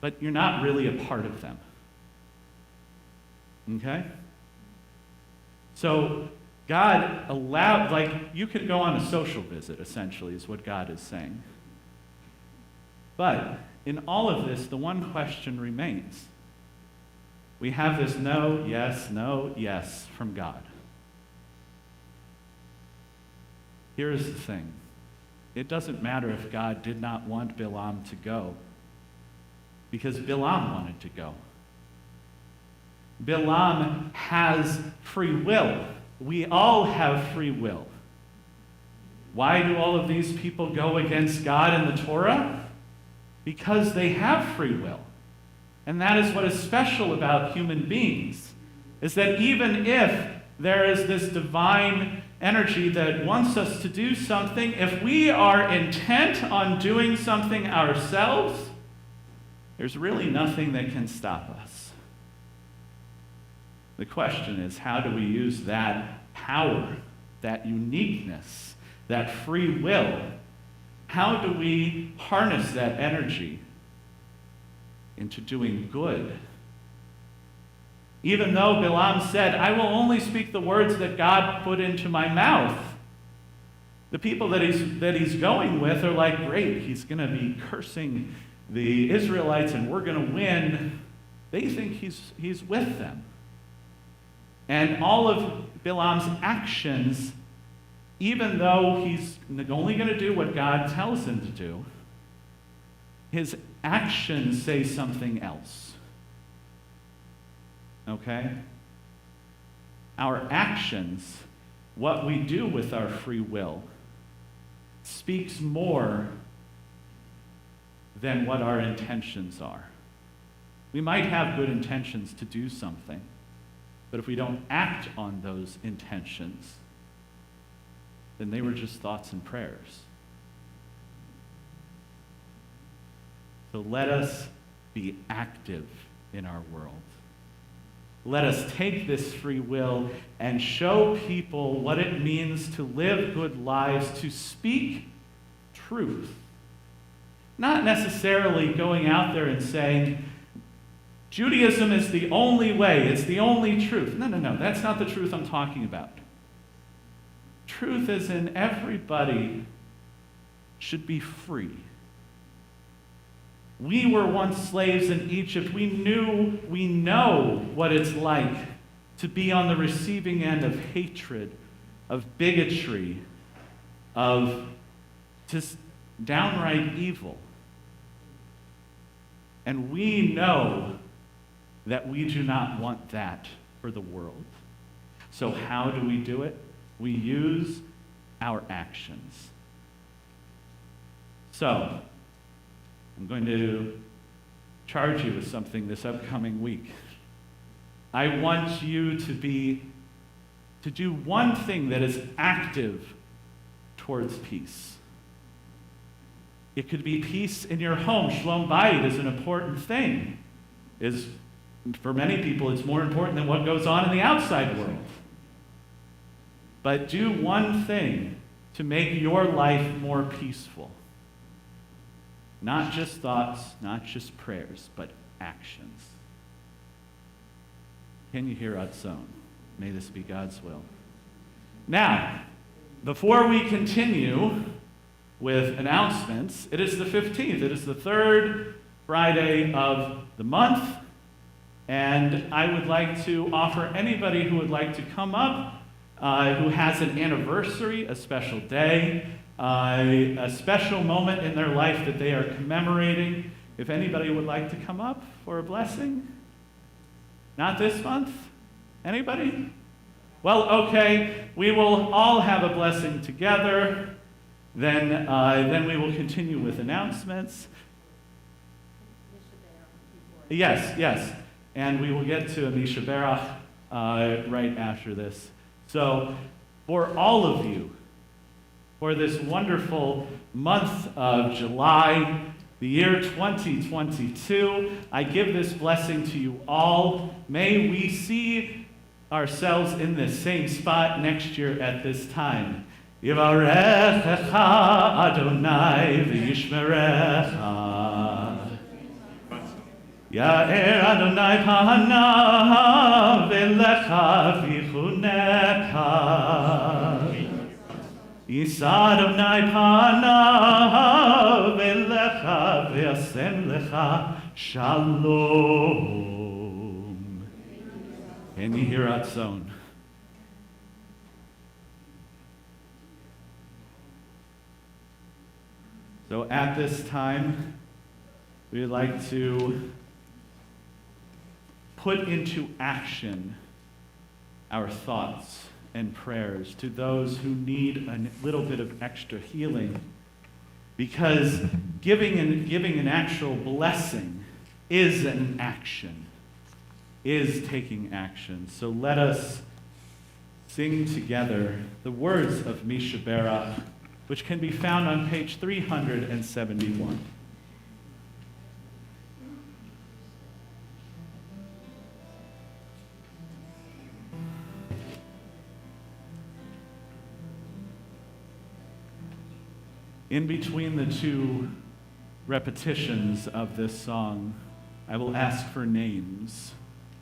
but you're not really a part of them. Okay? So God allowed, you could go on a social visit, essentially, is what God is saying. But in all of this, the one question remains. We have this no, yes from God. Here's the thing. It doesn't matter if God did not want Bilam to go, because Bilam wanted to go. Bilam has free will. We all have free will. Why do all of these people go against God in the Torah? Because they have free will. And that is what is special about human beings, is that even if there is this divine energy that wants us to do something, if we are intent on doing something ourselves, there's really nothing that can stop us. The question is, how do we use that power, that uniqueness, that free will? How do we harness that energy into doing good? Even though Bilam said, I will only speak the words that God put into my mouth, the people that he's going with are like, great, he's going to be cursing the Israelites and we're going to win. They think he's with them. And all of Bilam's actions, even though he's only going to do what God tells him to do, his actions say something else. Okay? Our actions, what we do with our free will, speaks more than what our intentions are. We might have good intentions to do something, but if we don't act on those intentions, then they were just thoughts and prayers. So let us be active in our world. Let us take this free will and show people what it means to live good lives, to speak truth. Not necessarily going out there and saying, Judaism is the only way, it's the only truth. No, that's not the truth I'm talking about. Truth is in everybody should be free. We were once slaves in Egypt. We know what it's like to be on the receiving end of hatred, of bigotry, of just downright evil. And we know that we do not want that for the world. So how do we do it? We use our actions. So, I'm going to charge you with something this upcoming week. I want you to do one thing that is active towards peace. It could be peace in your home. Shalom Bayit is an important thing. For many people, it's more important than what goes on in the outside world. But do one thing to make your life more peaceful. Not just thoughts, not just prayers, but actions. Can you hear Atzon? May this be God's will. Now, before we continue with announcements, it is the 15th. It is the third Friday of the month. And I would like to offer anybody who would like to come up, who has an anniversary, a special day, a special moment in their life that they are commemorating. If anybody would like to come up for a blessing? Not this month? Anybody? Well, okay, we will all have a blessing together. Then we will continue with announcements. Yes. And we will get to Misha Berach right after this. So, for all of you, for this wonderful month of July, the year 2022, I give this blessing to you all. May we see ourselves in this same spot next year at this time. Yivarechecha Adonai v'yishmerecha. Ya'er Adonai panav v'lecha v'chunecha. Yisa Adonai panav v'lecha v'yasem lecha shalom. Can you hear Atzon? So at this time, we'd like to put into action our thoughts and prayers to those who need a little bit of extra healing, because giving an actual blessing is an action, is taking action. So let us sing together the words of Misha Berach, which can be found on page 371. In between the two repetitions of this song, I will ask for names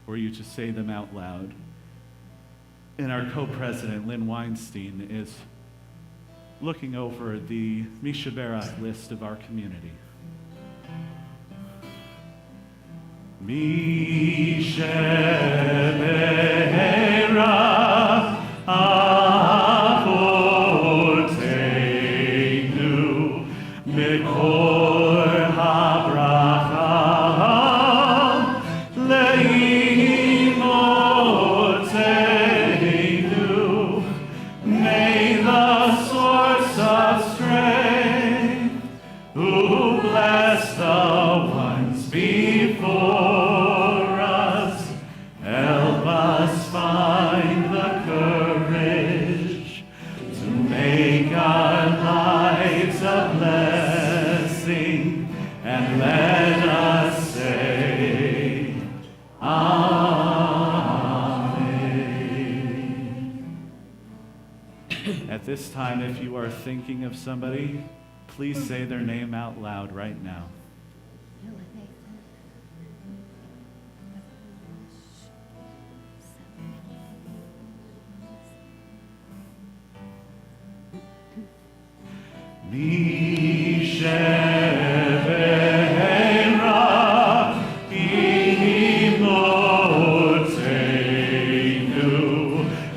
for you to say them out loud. And our co-president, Lynn Weinstein, is looking over the Mishaberach list of our community. Mishaberach Avotenu Mikor HaBracha Leimotenu. May the source of strength, who bless the ones before us, help us find the courage to make our lives a blessing, and let us say, Amen. At this time, if you are thinking of somebody, please say their name out loud right now. Mishaberach Imotenu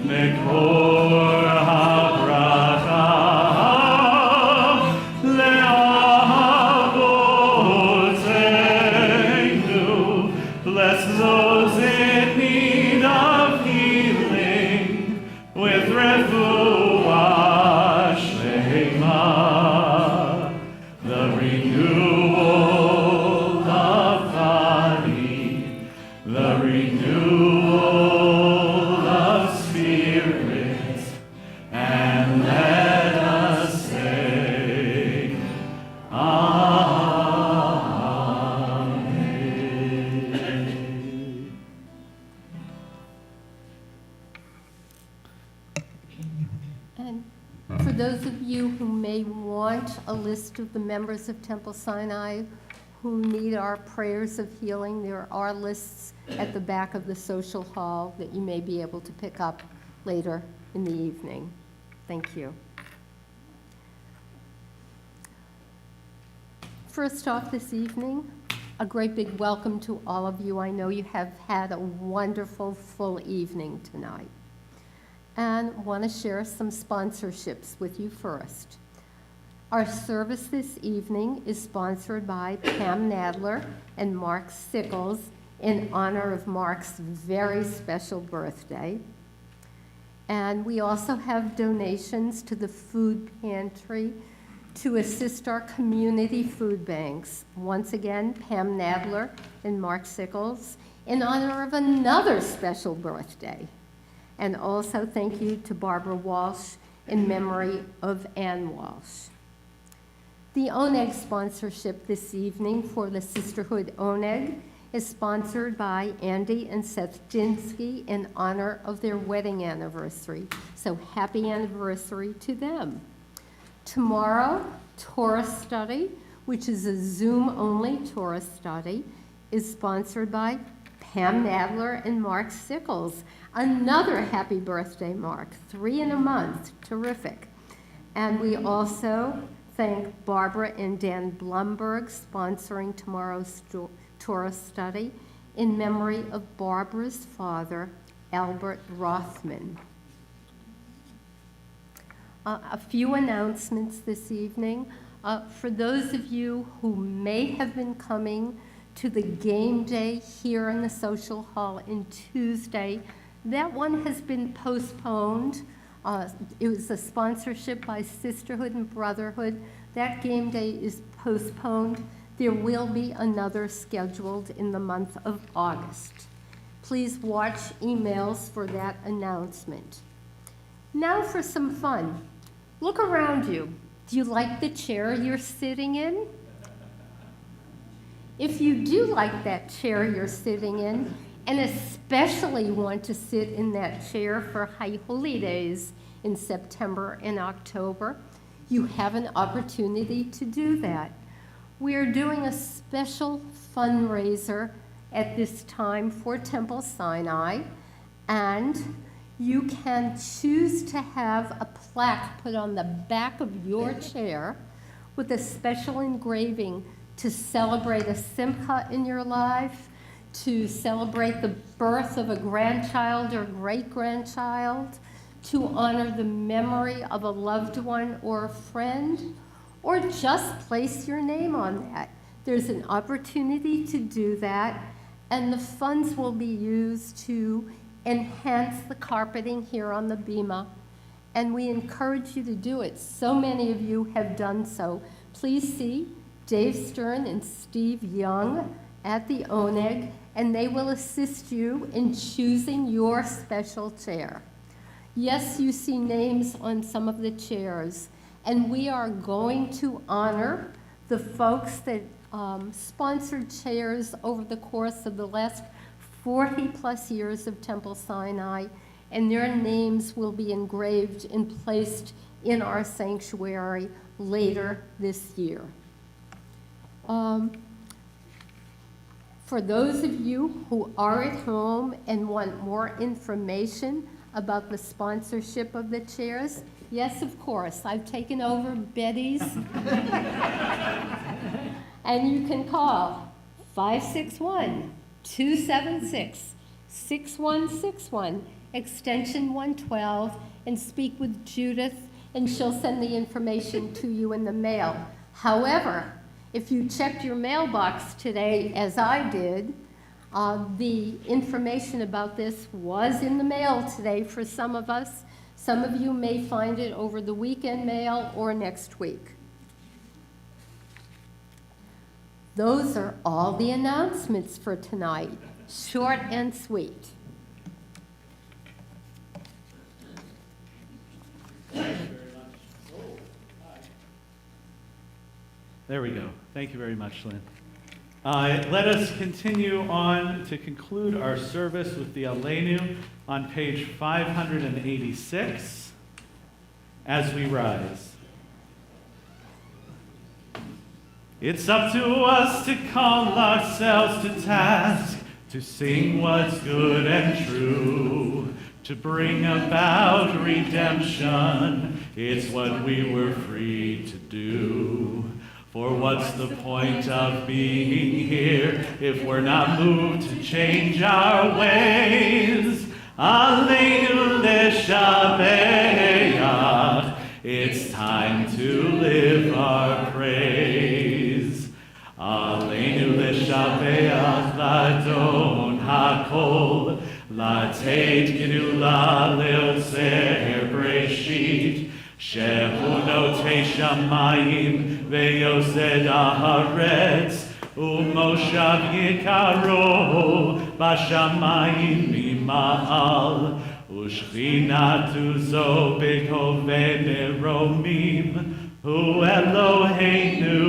Mekor HaBracha Leavotenu. Bless those in need of healing with refuah shlema, the renewal of body, the renewal of spirit, and let us say, Amen. And for those of you who may want a list of the members of Temple Sinai who need our prayers of healing, there are lists at the back of the social hall that you may be able to pick up later in the evening. Thank you. First off this evening, a great big welcome to all of you. I know you have had a wonderful full evening tonight. And want to share some sponsorships with you first. Our service this evening is sponsored by Pam Nadler and Mark Sickles in honor of Mark's very special birthday. And we also have donations to the food pantry to assist our community food banks. Once again, Pam Nadler and Mark Sickles in honor of another special birthday. And also thank you to Barbara Walsh in memory of Ann Walsh. The Oneg sponsorship this evening for the Sisterhood Oneg is sponsored by Andy and Seth Jinsky in honor of their wedding anniversary. So happy anniversary to them. Tomorrow, Torah study, which is a Zoom-only Torah study, is sponsored by Pam Nadler and Mark Sickles. Another happy birthday, Mark. 3 in a month. Terrific. And we also thank Barbara and Dan Blumberg sponsoring tomorrow's Torah study in memory of Barbara's father, Albert Rothman. A few announcements this evening. For those of you who may have been coming to the game day here in the social hall on Tuesday, that one has been postponed. It was a sponsorship by Sisterhood and Brotherhood. That game day is postponed. There will be another scheduled in the month of August. Please watch emails for that announcement. Now for some fun. Look around you. Do you like the chair you're sitting in? If you do like that chair you're sitting in, and especially want to sit in that chair for High Holy Days in September and October, you have an opportunity to do that. We are doing a special fundraiser at this time for Temple Sinai, and you can choose to have a plaque put on the back of your chair with a special engraving to celebrate a simcha in your life, to celebrate the birth of a grandchild or great-grandchild, to honor the memory of a loved one or a friend, or just place your name on that. There's an opportunity to do that, and the funds will be used to enhance the carpeting here on the bima, and we encourage you to do it. So many of you have done so. Please see Dave Stern and Steve Young at the Oneg, and they will assist you in choosing your special chair. Yes, you see names on some of the chairs, and we are going to honor the folks that sponsored chairs over the course of the last 40-plus years of Temple Sinai, and their names will be engraved and placed in our sanctuary later this year. For those of you who are at home and want more information about the sponsorship of the chairs, yes, of course, I've taken over Betty's. And you can call 561-276-6161, extension 112, and speak with Judith, and she'll send the information to you in the mail. However, if you checked your mailbox today, as I did, the information about this was in the mail today for some of us. Some of you may find it over the weekend mail or next week. Those are all the announcements for tonight, short and sweet. There we go. Thank you very much, Lynn. Let us continue on to conclude our service with the Aleinu on page 586 as we rise. It's up to us to call ourselves to task, to sing what's good and true, to bring about redemption. It's what we were free to do. For what's the point of being here if we're not moved to change our ways? Aleinu leshabeach, it's time to live our praise. Aleinu leshabeach ladon hakol, lateit gedula leotzer breshit, shehu notei shamayim ve'yosed haaretz, umoshav yikaro bashamayim mima'al, ushchinatu zo b'kovei meromim, hu Eloheinu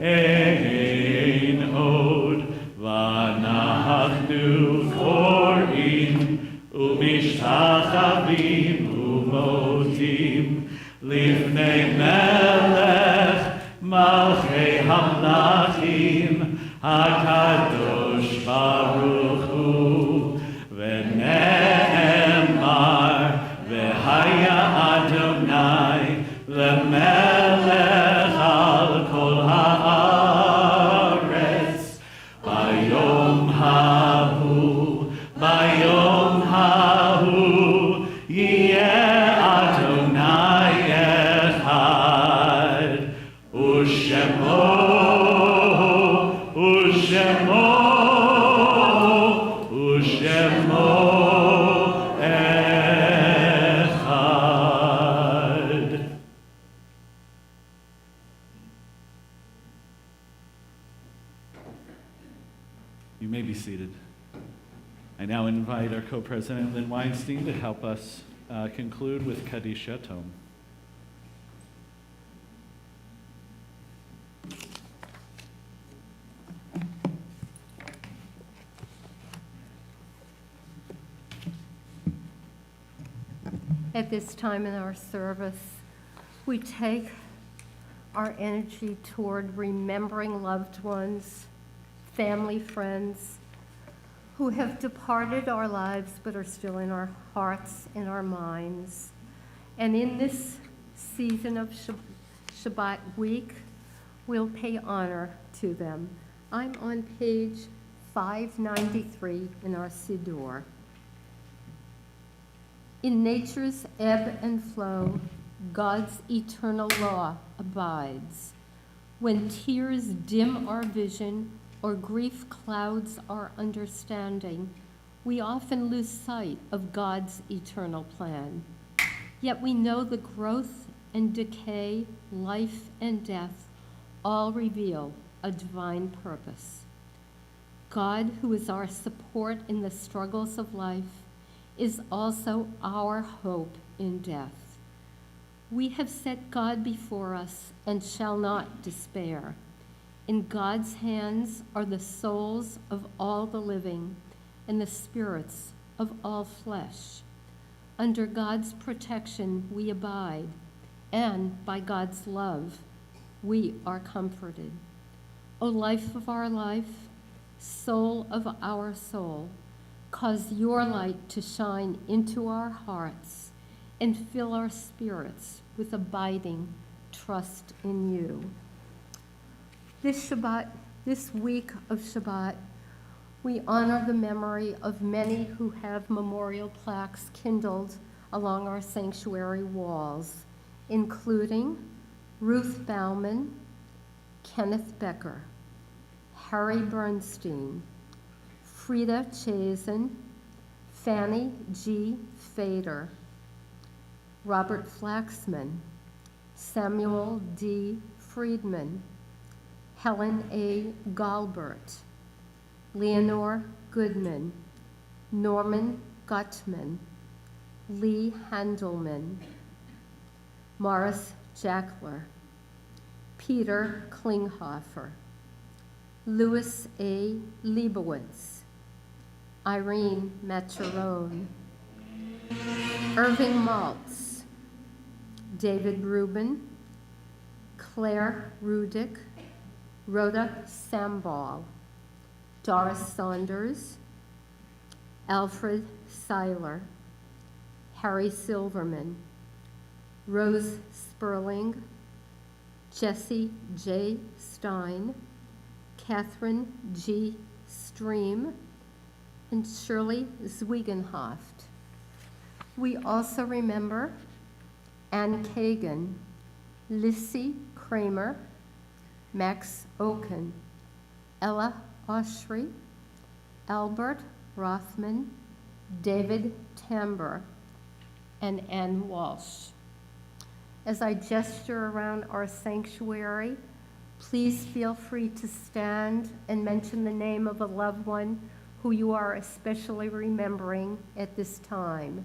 ein od, v'anachnu korim umishtachavim umotim lifnei melech malchei hamlachim hakadosh baruch hu, v'ne'emar v'haya Adonai lemelech al kol haaretz, bayom hahu yeh Adonai echad, ushemo echad. You may be seated. I now invite our co-president, Lynn Weinstein, to help us conclude with Kaddish Yatom. At this time in our service, we take our energy toward remembering loved ones, family, friends who have departed our lives but are still in our hearts and our minds. And in this season of Shabbat week, we'll pay honor to them. I'm on page 593 in our Siddur. In nature's ebb and flow, God's eternal law abides. When tears dim our vision or grief clouds our understanding, we often lose sight of God's eternal plan. Yet we know the growth and decay, life and death, all reveal a divine purpose. God, who is our support in the struggles of life, is also our hope in death. We have set God before us and shall not despair. In God's hands are the souls of all the living and the spirits of all flesh. Under God's protection we abide, and by God's love we are comforted. O life of our life, soul of our soul, cause your light to shine into our hearts and fill our spirits with abiding trust in you. This Shabbat, this week of Shabbat, we honor the memory of many who have memorial plaques kindled along our sanctuary walls, including Ruth Bauman, Kenneth Becker, Harry Bernstein, Frida Chazen, Fanny G. Fader, Robert Flaxman, Samuel D. Friedman, Helen A. Galbert, Leonore Goodman, Norman Gutman, Lee Handelman, Morris Jackler, Peter Klinghoffer, Louis A. Leibowitz, Irene Macherone, Irving Maltz, David Rubin, Claire Rudick, Rhoda Sambal, Doris Saunders, Alfred Seiler, Harry Silverman, Rose Sperling, Jesse J. Stein, Catherine G. Stream, and Shirley Zwiegenhoft. We also remember Ann Kagan, Lissy Kramer, Max Oken, Ella Oshry, Albert Rothman, David Tamber, and Ann Walsh. As I gesture around our sanctuary, please feel free to stand and mention the name of a loved one who you are especially remembering at this time.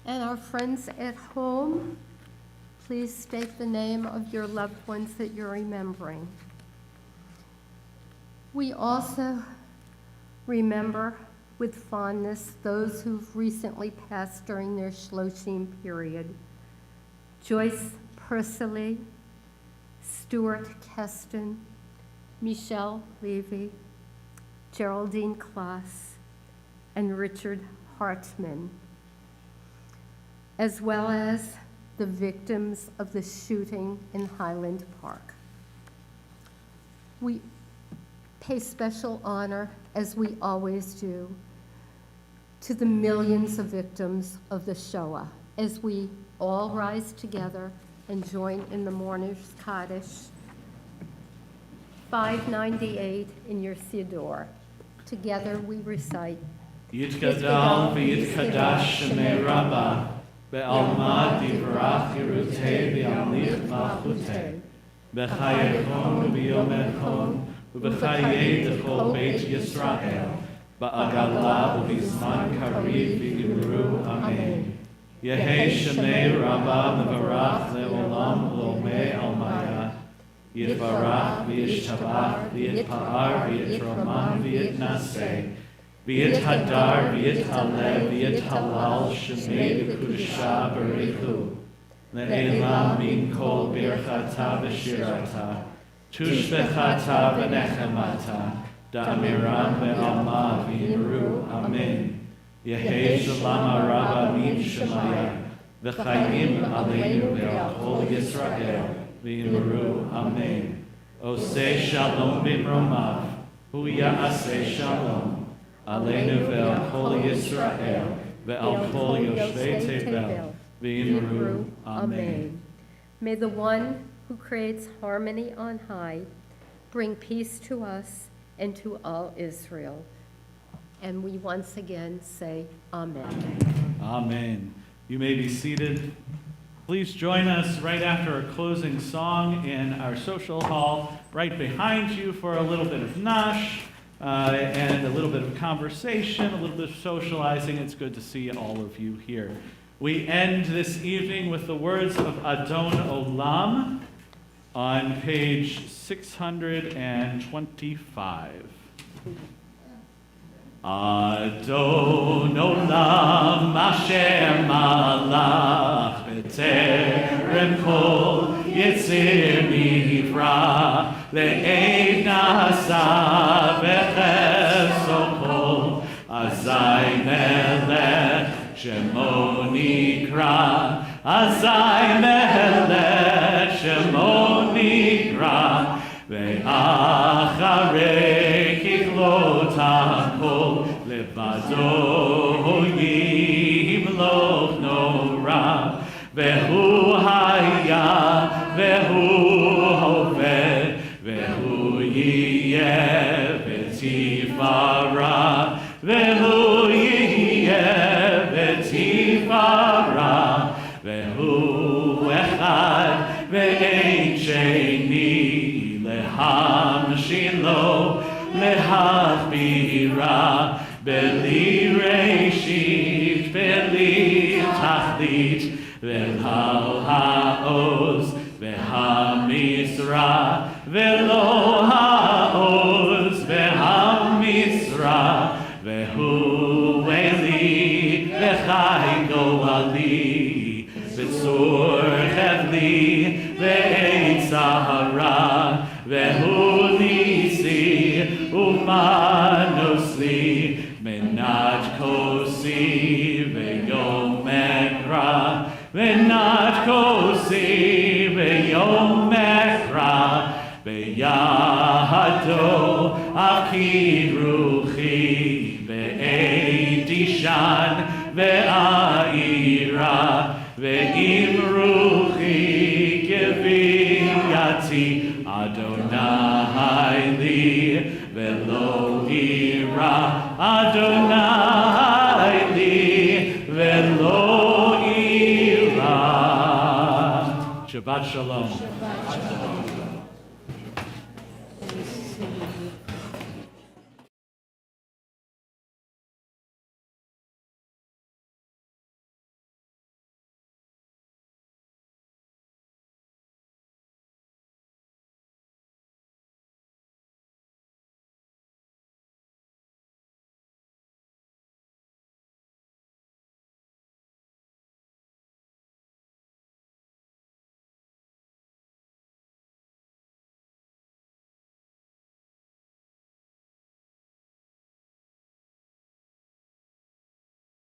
And our friends at home, please state the name of your loved ones that you're remembering. We also remember with fondness those who've recently passed during their Shloshim period. Joyce Persily, Stuart Keston, Michelle Levy, Geraldine Klaas, and Richard Hartman, as well as the victims of the shooting in Highland Park. We pay special honor, as we always do, to the millions of victims of the Shoah, as we all rise together and join in the Mourner's Kaddish, 598 in your Siddur. Together we recite, Yitgadal v'yitkadash shemei Rabbah, Be'alma divrach Yerutei v'yamlich malchutei, B'chayekon v'yomekon, U'b'chayei d'chol Beit Yisrael, Ba'agala u'b'zman kariv v'yimru Amen. Yehi Shemei Rabba Mevarach Le'olam Lomei Almaya. Yitbarach v'yishtabach v'yitpa'ar v'yitromam v'yitnaseh. V'yithadar v'yithalev v'yithalal Shemei v'kudusha b'richu. Le'elam min kol birchata v'shirata. Tushbechata v'nechemata. Da'amiram ve'alma v'yimru. Amen. Yehi shalom rabba min shemaya. V'chayim aleinu ve'al kol Yisrael. V'yimru. Amen. Oseh shalom b'mromav. Hu ya'aseh shalom. Aleinu ve'al kol Yisrael. Ve'al kol yoshvei tevel. V'yimru. Amen. May the one who creates harmony on high bring peace to us and to all Israel. And we once again say, Amen. Amen. You may be seated. Please join us right after our closing song in our social hall right behind you for a little bit of nash and a little bit of conversation, a little bit of socializing. It's good to see all of you here. We end this evening with the words of Adon Olam on page 625. Adon Olam Asher Malach B'terem Kol Yitzir Nivra Le'ed Nasa V'cheso Kol Azai Melech Shemo Nikra Azai Melech Shemo Nikra Ve'acharei Kichlot HaKol Levado Yimloch Nora Ve'hu Haya Ve'hu Hoved Ve'hu Yiyeh V'tifara Ve'hu Yiyeh V'tifara Ve'hu Echad Ve'ein Sheni Lehamshilo Lehachbira Beli Reshit Beli Tachlit Ve'hal Ha'oz Ve'hamisra Ve'lo Ha'oz Ve'hamisra Ve'hu Eli Ve'chai Goali Ve'tzur Chevli Ve'ein Sahara Ve'hu Nisi Umanosli Menat Kosi Ve'yom Ekra Menat Kosi Ve'yom Ekra Ve'yahado Akid Ruchi Ve'edishan Ve'aira Ve'im Ruchi Geviyati Adonai li Ve'lo ira Adonai li Ve'lo ira. Shabbat Shalom.